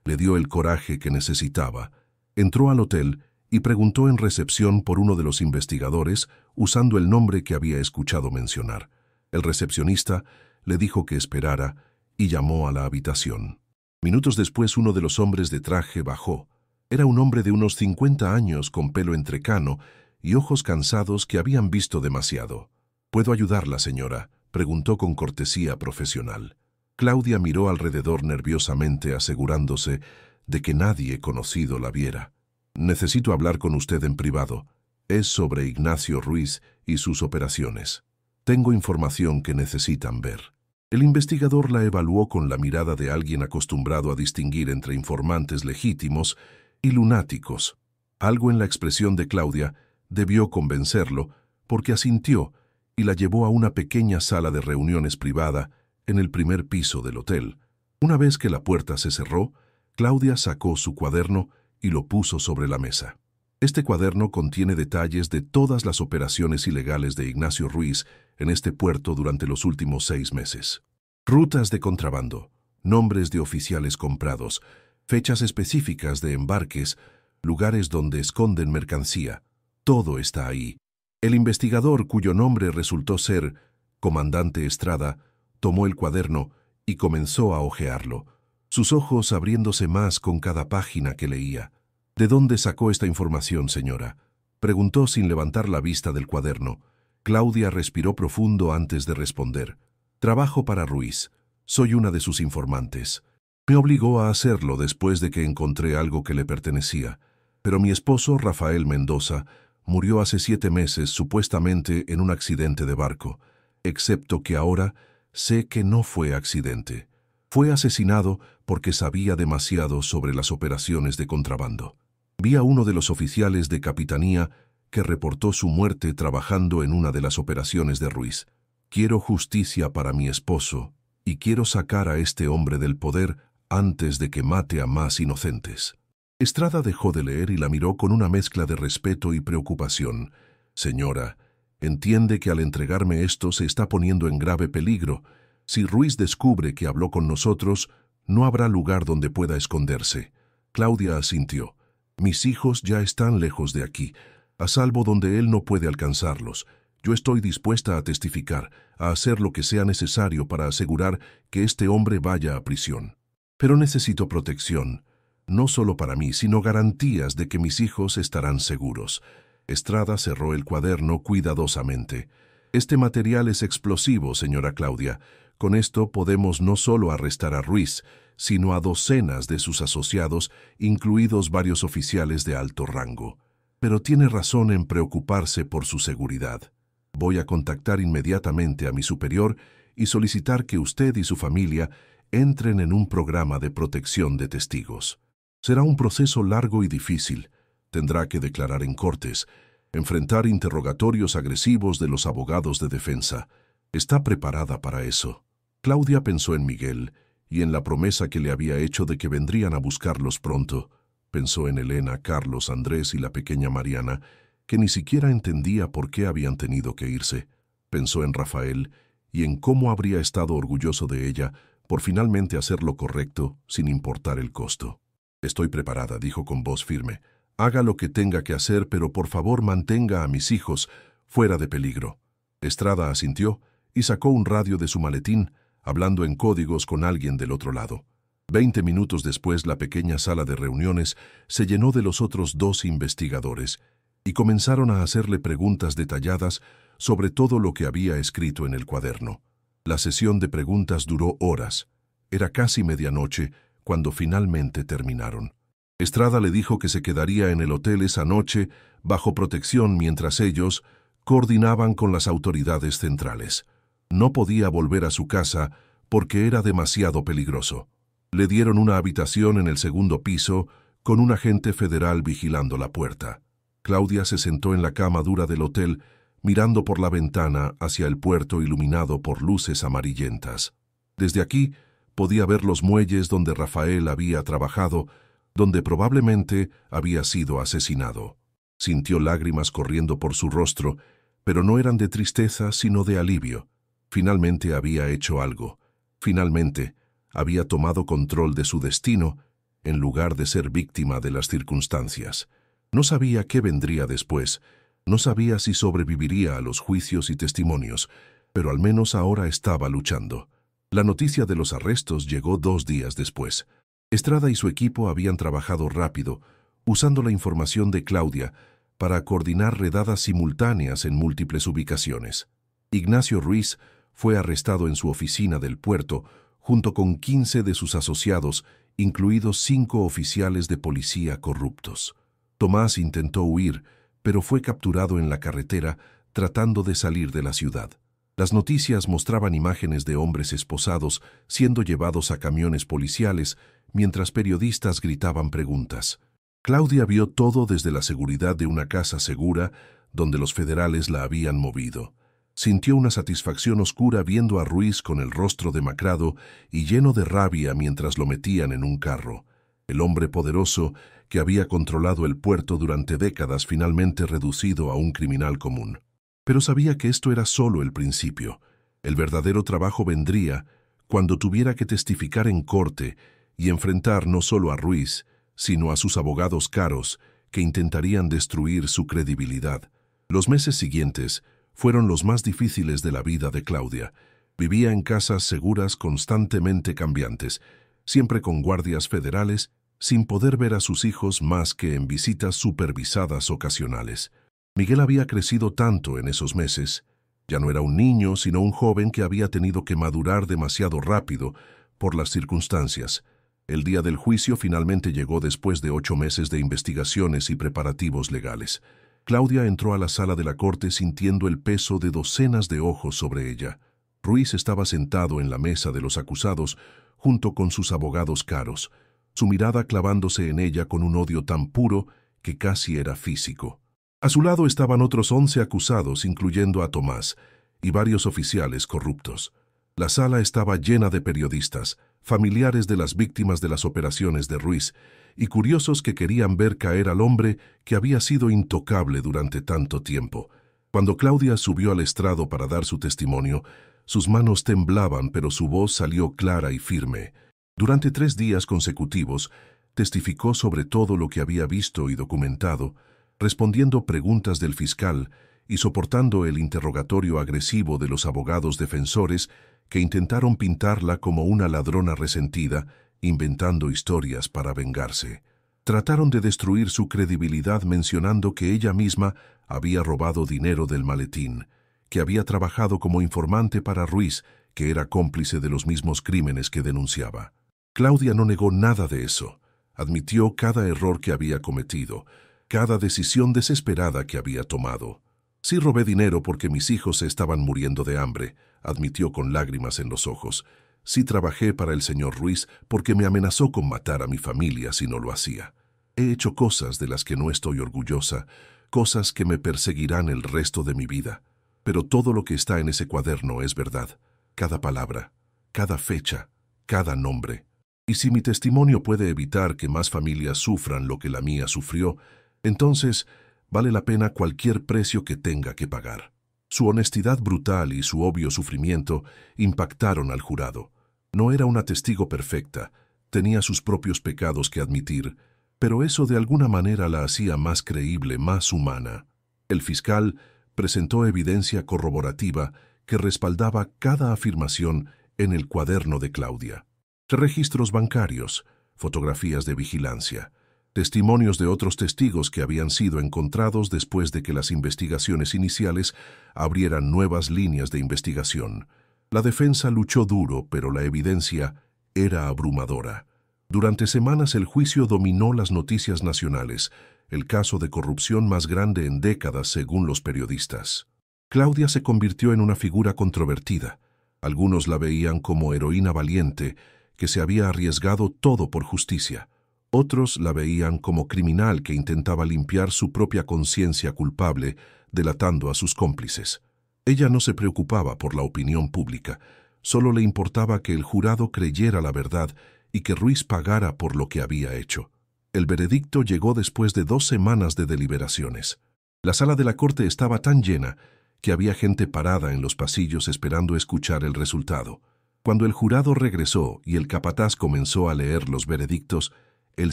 le dio el coraje que necesitaba. Entró al hotel y preguntó en recepción por uno de los investigadores, usando el nombre que había escuchado mencionar. El recepcionista le dijo que esperara y llamó a la habitación. Minutos después, uno de los hombres de traje bajó. Era un hombre de unos 50 años con pelo entrecano y ojos cansados que habían visto demasiado. «¿Puedo ayudarla, señora?», preguntó con cortesía profesional. Claudia miró alrededor nerviosamente, asegurándose de que nadie conocido la viera. «Necesito hablar con usted en privado. Es sobre Ignacio Ruiz y sus operaciones. Tengo información que necesitan ver». El investigador la evaluó con la mirada de alguien acostumbrado a distinguir entre informantes legítimos y lunáticos. Algo en la expresión de Claudia debió convencerlo, porque asintió y la llevó a una pequeña sala de reuniones privada en el primer piso del hotel. Una vez que la puerta se cerró, Claudia sacó su cuaderno y lo puso sobre la mesa. Este cuaderno contiene detalles de todas las operaciones ilegales de Ignacio Ruiz en este puerto durante los últimos 6 meses. Rutas de contrabando, nombres de oficiales comprados, fechas específicas de embarques, lugares donde esconden mercancía. Todo está ahí. El investigador, cuyo nombre resultó ser Comandante Estrada, tomó el cuaderno y comenzó a hojearlo, sus ojos abriéndose más con cada página que leía. «¿De dónde sacó esta información, señora?», preguntó sin levantar la vista del cuaderno. Claudia respiró profundo antes de responder. «Trabajo para Ruiz. Soy una de sus informantes. Me obligó a hacerlo después de que encontré algo que le pertenecía. Pero mi esposo, Rafael Mendoza, murió hace 7 meses supuestamente en un accidente de barco, excepto que ahora sé que no fue accidente. Fue asesinado porque sabía demasiado sobre las operaciones de contrabando. Vi a uno de los oficiales de capitanía que reportó su muerte trabajando en una de las operaciones de Ruiz. Quiero justicia para mi esposo y quiero sacar a este hombre del poder antes de que mate a más inocentes». Estrada dejó de leer y la miró con una mezcla de respeto y preocupación. «Señora, entiende que al entregarme esto se está poniendo en grave peligro. Si Ruiz descubre que habló con nosotros, no habrá lugar donde pueda esconderse». Claudia asintió. «Mis hijos ya están lejos de aquí, a salvo donde él no puede alcanzarlos. Yo estoy dispuesta a testificar, a hacer lo que sea necesario para asegurar que este hombre vaya a prisión. Pero necesito protección, no solo para mí, sino garantías de que mis hijos estarán seguros». Estrada cerró el cuaderno cuidadosamente. «Este material es explosivo, señora Claudia. Con esto podemos no solo arrestar a Ruiz, sino a docenas de sus asociados, incluidos varios oficiales de alto rango. Pero tiene razón en preocuparse por su seguridad. Voy a contactar inmediatamente a mi superior y solicitar que usted y su familia entren en un programa de protección de testigos. Será un proceso largo y difícil. Tendrá que declarar en cortes, enfrentar interrogatorios agresivos de los abogados de defensa. ¿Está preparada para eso? Claudia pensó en Miguel y en la promesa que le había hecho de que vendrían a buscarlos pronto. Pensó en Elena, Carlos, Andrés y la pequeña Mariana, que ni siquiera entendía por qué habían tenido que irse. Pensó en Rafael y en cómo habría estado orgulloso de ella por finalmente hacer lo correcto sin importar el costo. «Estoy preparada», dijo con voz firme. «Haga lo que tenga que hacer, pero por favor mantenga a mis hijos fuera de peligro». Estrada asintió y sacó un radio de su maletín, hablando en códigos con alguien del otro lado. 20 minutos después, la pequeña sala de reuniones se llenó de los otros 2 investigadores y comenzaron a hacerle preguntas detalladas sobre todo lo que había escrito en el cuaderno. La sesión de preguntas duró horas. Era casi medianoche cuando finalmente terminaron. Estrada le dijo que se quedaría en el hotel esa noche bajo protección mientras ellos coordinaban con las autoridades centrales. No podía volver a su casa porque era demasiado peligroso. Le dieron una habitación en el segundo piso con un agente federal vigilando la puerta. Claudia se sentó en la cama dura del hotel, mirando por la ventana hacia el puerto iluminado por luces amarillentas. Desde aquí podía ver los muelles donde Rafael había trabajado, donde probablemente había sido asesinado. Sintió lágrimas corriendo por su rostro, pero no eran de tristeza sino de alivio. Finalmente había hecho algo. Finalmente había tomado control de su destino en lugar de ser víctima de las circunstancias. No sabía qué vendría después, no sabía si sobreviviría a los juicios y testimonios, pero al menos ahora estaba luchando. La noticia de los arrestos llegó 2 días después. Estrada y su equipo habían trabajado rápido, usando la información de Claudia para coordinar redadas simultáneas en múltiples ubicaciones. Ignacio Ruiz fue arrestado en su oficina del puerto junto con 15 de sus asociados, incluidos 5 oficiales de policía corruptos. Tomás intentó huir, pero fue capturado en la carretera tratando de salir de la ciudad. Las noticias mostraban imágenes de hombres esposados siendo llevados a camiones policiales mientras periodistas gritaban preguntas. Claudia vio todo desde la seguridad de una casa segura donde los federales la habían movido. Sintió una satisfacción oscura viendo a Ruiz con el rostro demacrado y lleno de rabia mientras lo metían en un carro. El hombre poderoso que había controlado el puerto durante décadas finalmente reducido a un criminal común. Pero sabía que esto era solo el principio. El verdadero trabajo vendría cuando tuviera que testificar en corte y enfrentar no solo a Ruiz, sino a sus abogados caros que intentarían destruir su credibilidad. Los meses siguientes fueron los más difíciles de la vida de Claudia. Vivía en casas seguras constantemente cambiantes, siempre con guardias federales, sin poder ver a sus hijos más que en visitas supervisadas ocasionales. Miguel había crecido tanto en esos meses. Ya no era un niño, sino un joven que había tenido que madurar demasiado rápido por las circunstancias. El día del juicio finalmente llegó después de 8 meses de investigaciones y preparativos legales. Claudia entró a la sala de la corte sintiendo el peso de docenas de ojos sobre ella. Ruiz estaba sentado en la mesa de los acusados junto con sus abogados caros, su mirada clavándose en ella con un odio tan puro que casi era físico. A su lado estaban otros 11 acusados, incluyendo a Tomás, y varios oficiales corruptos. La sala estaba llena de periodistas, familiares de las víctimas de las operaciones de Ruiz, y curiosos que querían ver caer al hombre que había sido intocable durante tanto tiempo. Cuando Claudia subió al estrado para dar su testimonio, sus manos temblaban, pero su voz salió clara y firme. Durante 3 días consecutivos, testificó sobre todo lo que había visto y documentado, respondiendo preguntas del fiscal y soportando el interrogatorio agresivo de los abogados defensores que intentaron pintarla como una ladrona resentida, inventando historias para vengarse. Trataron de destruir su credibilidad mencionando que ella misma había robado dinero del maletín, que había trabajado como informante para Ruiz, que era cómplice de los mismos crímenes que denunciaba. Claudia no negó nada de eso. Admitió cada error que había cometido, cada decisión desesperada que había tomado. «Sí robé dinero porque mis hijos se estaban muriendo de hambre», admitió con lágrimas en los ojos. Sí trabajé para el señor Ruiz porque me amenazó con matar a mi familia si no lo hacía. He hecho cosas de las que no estoy orgullosa, cosas que me perseguirán el resto de mi vida. Pero todo lo que está en ese cuaderno es verdad. Cada palabra, cada fecha, cada nombre. Y si mi testimonio puede evitar que más familias sufran lo que la mía sufrió, entonces vale la pena cualquier precio que tenga que pagar. Su honestidad brutal y su obvio sufrimiento impactaron al jurado. No era una testigo perfecta, tenía sus propios pecados que admitir, pero eso de alguna manera la hacía más creíble, más humana. El fiscal presentó evidencia corroborativa que respaldaba cada afirmación en el cuaderno de Claudia. Registros bancarios, fotografías de vigilancia, testimonios de otros testigos que habían sido encontrados después de que las investigaciones iniciales abrieran nuevas líneas de investigación. La defensa luchó duro, pero la evidencia era abrumadora. Durante semanas el juicio dominó las noticias nacionales, el caso de corrupción más grande en décadas según los periodistas. Claudia se convirtió en una figura controvertida. Algunos la veían como heroína valiente, que se había arriesgado todo por justicia. Otros la veían como criminal que intentaba limpiar su propia conciencia culpable, delatando a sus cómplices. Ella no se preocupaba por la opinión pública, solo le importaba que el jurado creyera la verdad y que Ruiz pagara por lo que había hecho. El veredicto llegó después de 2 semanas de deliberaciones. La sala de la corte estaba tan llena que había gente parada en los pasillos esperando escuchar el resultado. Cuando el jurado regresó y el capataz comenzó a leer los veredictos, el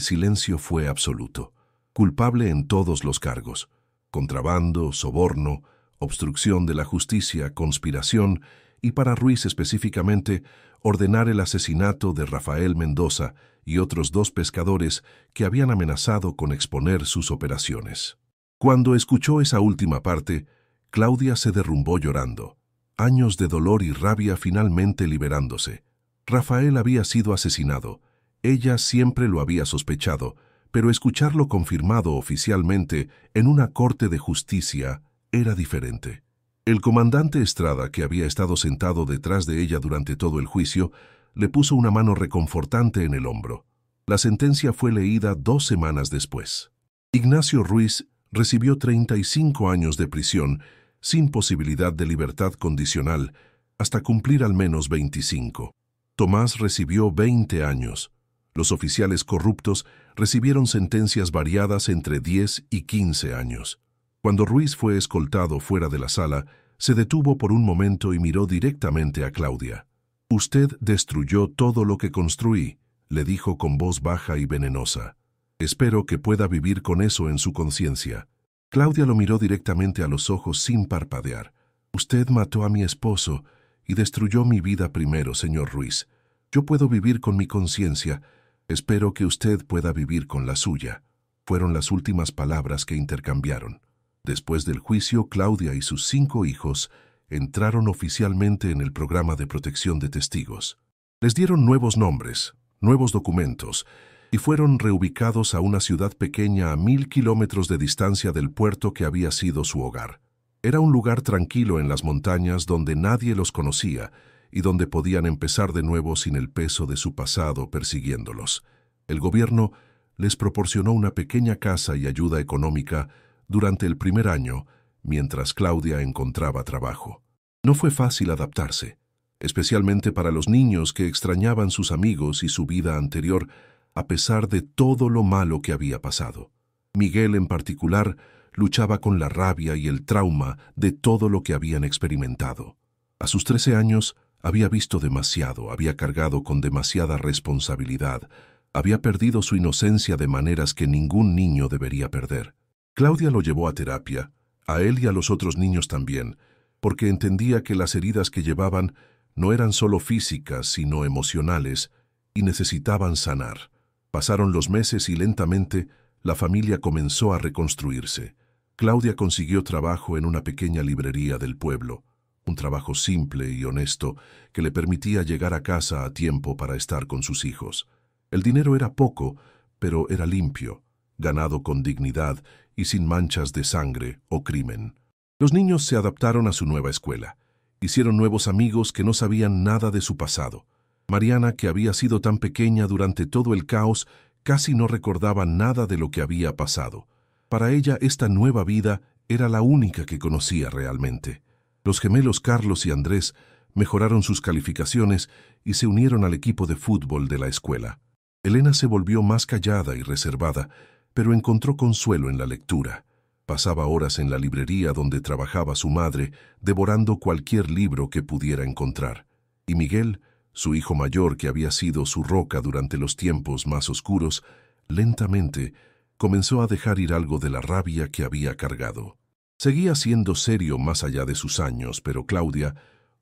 silencio fue absoluto. Culpable en todos los cargos: contrabando, soborno, obstrucción de la justicia, conspiración y, para Ruiz específicamente, ordenar el asesinato de Rafael Mendoza y otros 2 pescadores que habían amenazado con exponer sus operaciones. Cuando escuchó esa última parte, Claudia se derrumbó llorando. Años de dolor y rabia finalmente liberándose. Rafael había sido asesinado. Ella siempre lo había sospechado, pero escucharlo confirmado oficialmente en una corte de justicia era diferente. El comandante Estrada, que había estado sentado detrás de ella durante todo el juicio, le puso una mano reconfortante en el hombro. La sentencia fue leída 2 semanas después. Ignacio Ruiz recibió 35 años de prisión, sin posibilidad de libertad condicional, hasta cumplir al menos 25. Tomás recibió 20 años. Los oficiales corruptos recibieron sentencias variadas entre 10 y 15 años. Cuando Ruiz fue escoltado fuera de la sala, se detuvo por un momento y miró directamente a Claudia. «Usted destruyó todo lo que construí», le dijo con voz baja y venenosa. «Espero que pueda vivir con eso en su conciencia». Claudia lo miró directamente a los ojos sin parpadear. «Usted mató a mi esposo y destruyó mi vida primero, señor Ruiz. Yo puedo vivir con mi conciencia. Espero que usted pueda vivir con la suya», fueron las últimas palabras que intercambiaron. Después del juicio, Claudia y sus 5 hijos entraron oficialmente en el programa de protección de testigos. Les dieron nuevos nombres, nuevos documentos, y fueron reubicados a una ciudad pequeña a 1000 kilómetros de distancia del puerto que había sido su hogar. Era un lugar tranquilo en las montañas donde nadie los conocía y donde podían empezar de nuevo sin el peso de su pasado persiguiéndolos. El gobierno les proporcionó una pequeña casa y ayuda económica durante el primer año, mientras Claudia encontraba trabajo. No fue fácil adaptarse, especialmente para los niños que extrañaban sus amigos y su vida anterior, a pesar de todo lo malo que había pasado. Miguel, en particular, luchaba con la rabia y el trauma de todo lo que habían experimentado. A sus 13 años, había visto demasiado, había cargado con demasiada responsabilidad, había perdido su inocencia de maneras que ningún niño debería perder. Claudia lo llevó a terapia, a él y a los otros niños también, porque entendía que las heridas que llevaban no eran solo físicas, sino emocionales, y necesitaban sanar. Pasaron los meses y lentamente la familia comenzó a reconstruirse. Claudia consiguió trabajo en una pequeña librería del pueblo, un trabajo simple y honesto que le permitía llegar a casa a tiempo para estar con sus hijos. El dinero era poco, pero era limpio, ganado con dignidad y sin manchas de sangre o crimen. Los niños se adaptaron a su nueva escuela. Hicieron nuevos amigos que no sabían nada de su pasado. Mariana, que había sido tan pequeña durante todo el caos, casi no recordaba nada de lo que había pasado. Para ella, esta nueva vida era la única que conocía realmente. Los gemelos Carlos y Andrés mejoraron sus calificaciones y se unieron al equipo de fútbol de la escuela. Elena se volvió más callada y reservada, pero encontró consuelo en la lectura. Pasaba horas en la librería donde trabajaba su madre, devorando cualquier libro que pudiera encontrar. Y Miguel, su hijo mayor que había sido su roca durante los tiempos más oscuros, lentamente comenzó a dejar ir algo de la rabia que había cargado. Seguía siendo serio más allá de sus años, pero Claudia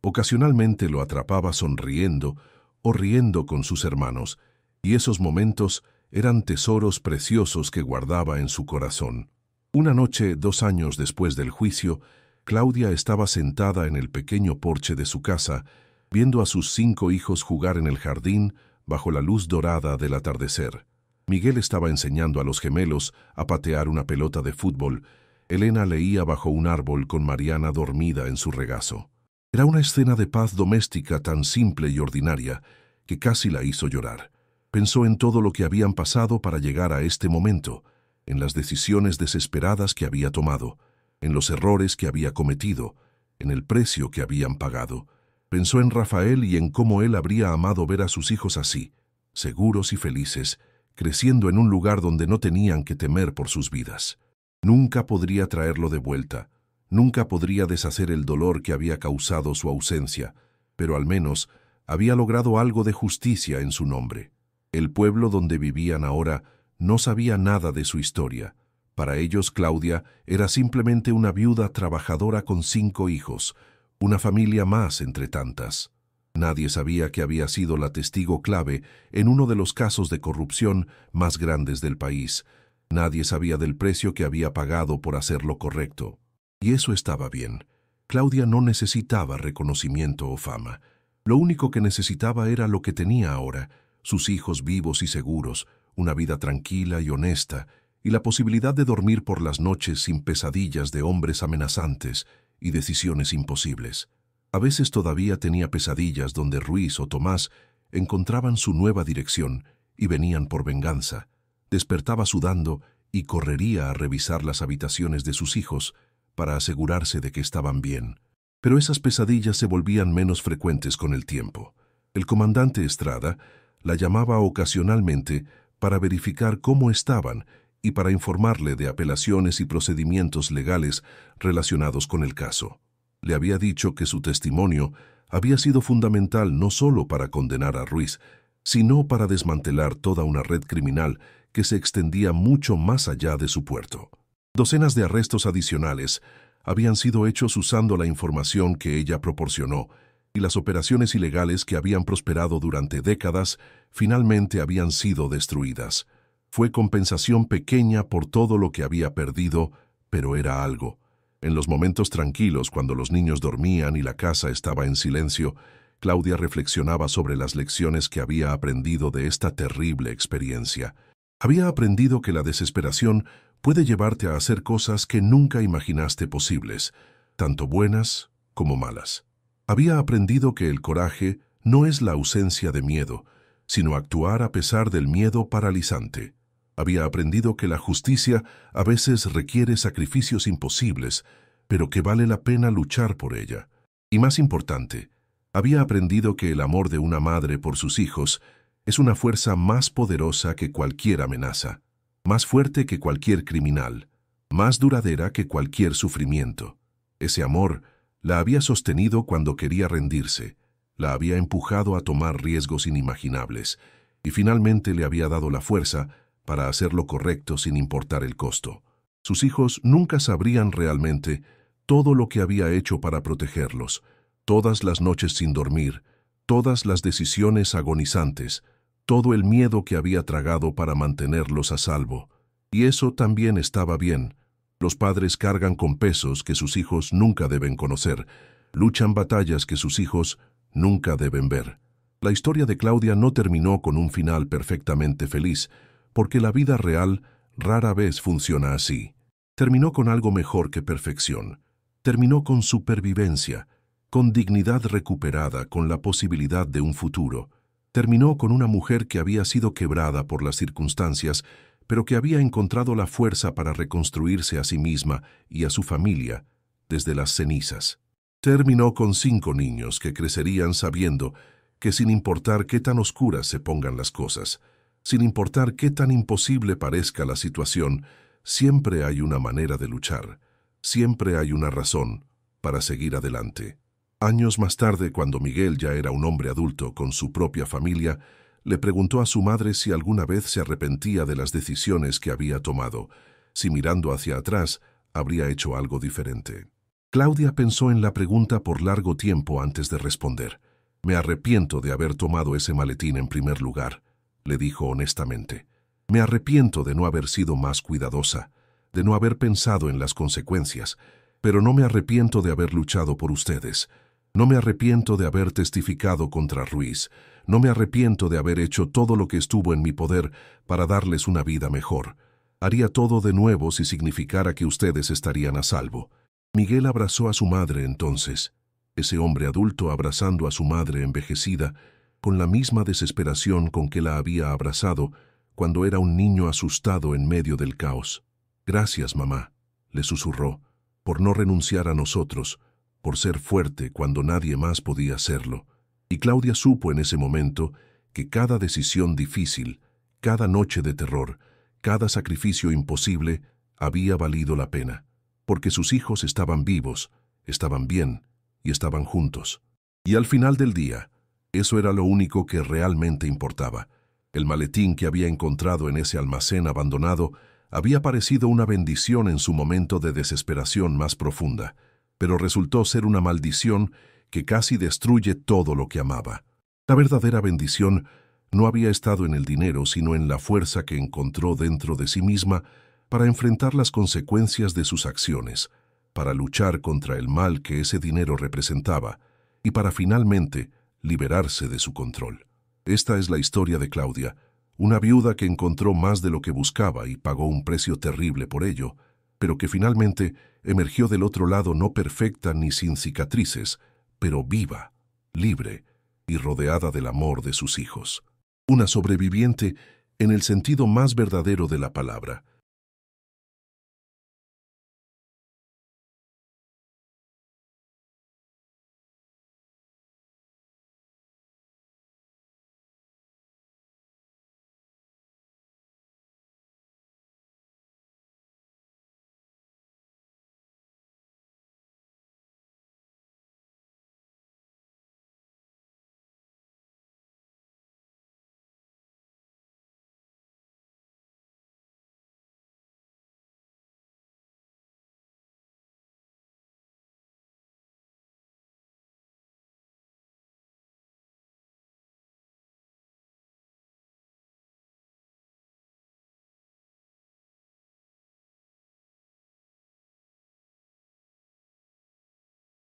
ocasionalmente lo atrapaba sonriendo o riendo con sus hermanos, y esos momentos eran tesoros preciosos que guardaba en su corazón. Una noche, 2 años después del juicio, Claudia estaba sentada en el pequeño porche de su casa, viendo a sus 5 hijos jugar en el jardín bajo la luz dorada del atardecer. Miguel estaba enseñando a los gemelos a patear una pelota de fútbol. Elena leía bajo un árbol con Mariana dormida en su regazo. Era una escena de paz doméstica tan simple y ordinaria que casi la hizo llorar. Pensó en todo lo que habían pasado para llegar a este momento, en las decisiones desesperadas que había tomado, en los errores que había cometido, en el precio que habían pagado. Pensó en Rafael y en cómo él habría amado ver a sus hijos así, seguros y felices, creciendo en un lugar donde no tenían que temer por sus vidas. Nunca podría traerlo de vuelta, nunca podría deshacer el dolor que había causado su ausencia, pero al menos había logrado algo de justicia en su nombre. El pueblo donde vivían ahora no sabía nada de su historia. Para ellos, Claudia era simplemente una viuda trabajadora con 5 hijos, una familia más entre tantas. Nadie sabía que había sido la testigo clave en uno de los casos de corrupción más grandes del país. Nadie sabía del precio que había pagado por hacer lo correcto. Y eso estaba bien. Claudia no necesitaba reconocimiento o fama. Lo único que necesitaba era lo que tenía ahora, sus hijos vivos y seguros, una vida tranquila y honesta, y la posibilidad de dormir por las noches sin pesadillas de hombres amenazantes y decisiones imposibles. A veces todavía tenía pesadillas donde Ruiz o Tomás encontraban su nueva dirección y venían por venganza. Despertaba sudando y correría a revisar las habitaciones de sus hijos para asegurarse de que estaban bien. Pero esas pesadillas se volvían menos frecuentes con el tiempo. El comandante Estrada la llamaba ocasionalmente para verificar cómo estaban y para informarle de apelaciones y procedimientos legales relacionados con el caso. Le había dicho que su testimonio había sido fundamental no solo para condenar a Ruiz, sino para desmantelar toda una red criminal que se extendía mucho más allá de su puerto. Docenas de arrestos adicionales habían sido hechos usando la información que ella proporcionó, y las operaciones ilegales que habían prosperado durante décadas finalmente habían sido destruidas. Fue compensación pequeña por todo lo que había perdido, pero era algo. En los momentos tranquilos, cuando los niños dormían y la casa estaba en silencio, Claudia reflexionaba sobre las lecciones que había aprendido de esta terrible experiencia. Había aprendido que la desesperación puede llevarte a hacer cosas que nunca imaginaste posibles, tanto buenas como malas. Había aprendido que el coraje no es la ausencia de miedo, sino actuar a pesar del miedo paralizante. Había aprendido que la justicia a veces requiere sacrificios imposibles, pero que vale la pena luchar por ella. Y más importante, había aprendido que el amor de una madre por sus hijos es una fuerza más poderosa que cualquier amenaza, más fuerte que cualquier criminal, más duradera que cualquier sufrimiento. Ese amor la había sostenido cuando quería rendirse, la había empujado a tomar riesgos inimaginables, y finalmente le había dado la fuerza para hacer lo correcto sin importar el costo. Sus hijos nunca sabrían realmente todo lo que había hecho para protegerlos, todas las noches sin dormir, todas las decisiones agonizantes, todo el miedo que había tragado para mantenerlos a salvo. Y eso también estaba bien. Los padres cargan con pesos que sus hijos nunca deben conocer, luchan batallas que sus hijos nunca deben ver. La historia de Claudia no terminó con un final perfectamente feliz, porque la vida real rara vez funciona así. Terminó con algo mejor que perfección. Terminó con supervivencia, con dignidad recuperada, con la posibilidad de un futuro. Terminó con una mujer que había sido quebrada por las circunstancias, pero que había encontrado la fuerza para reconstruirse a sí misma y a su familia desde las cenizas. Terminó con 5 niños que crecerían sabiendo que sin importar qué tan oscuras se pongan las cosas, sin importar qué tan imposible parezca la situación, siempre hay una manera de luchar, siempre hay una razón para seguir adelante. Años más tarde, cuando Miguel ya era un hombre adulto con su propia familia, le preguntó a su madre si alguna vez se arrepentía de las decisiones que había tomado, si mirando hacia atrás habría hecho algo diferente. Claudia pensó en la pregunta por largo tiempo antes de responder. «Me arrepiento de haber tomado ese maletín en primer lugar», le dijo honestamente. «Me arrepiento de no haber sido más cuidadosa, de no haber pensado en las consecuencias, pero no me arrepiento de haber luchado por ustedes. No me arrepiento de haber testificado contra Ruiz. No me arrepiento de haber hecho todo lo que estuvo en mi poder para darles una vida mejor. Haría todo de nuevo si significara que ustedes estarían a salvo». Miguel abrazó a su madre entonces, ese hombre adulto abrazando a su madre envejecida, con la misma desesperación con que la había abrazado cuando era un niño asustado en medio del caos. «Gracias, mamá», le susurró, «por no renunciar a nosotros, por ser fuerte cuando nadie más podía hacerlo». Y Claudia supo en ese momento que cada decisión difícil, cada noche de terror, cada sacrificio imposible había valido la pena, porque sus hijos estaban vivos, estaban bien y estaban juntos. Y al final del día, eso era lo único que realmente importaba. El maletín que había encontrado en ese almacén abandonado había parecido una bendición en su momento de desesperación más profunda, pero resultó ser una maldición que casi destruye todo lo que amaba. La verdadera bendición no había estado en el dinero, sino en la fuerza que encontró dentro de sí misma para enfrentar las consecuencias de sus acciones, para luchar contra el mal que ese dinero representaba y para finalmente liberarse de su control. Esta es la historia de Claudia, una viuda que encontró más de lo que buscaba y pagó un precio terrible por ello, pero que finalmente emergió del otro lado no perfecta ni sin cicatrices, pero viva, libre y rodeada del amor de sus hijos. Una sobreviviente en el sentido más verdadero de la palabra.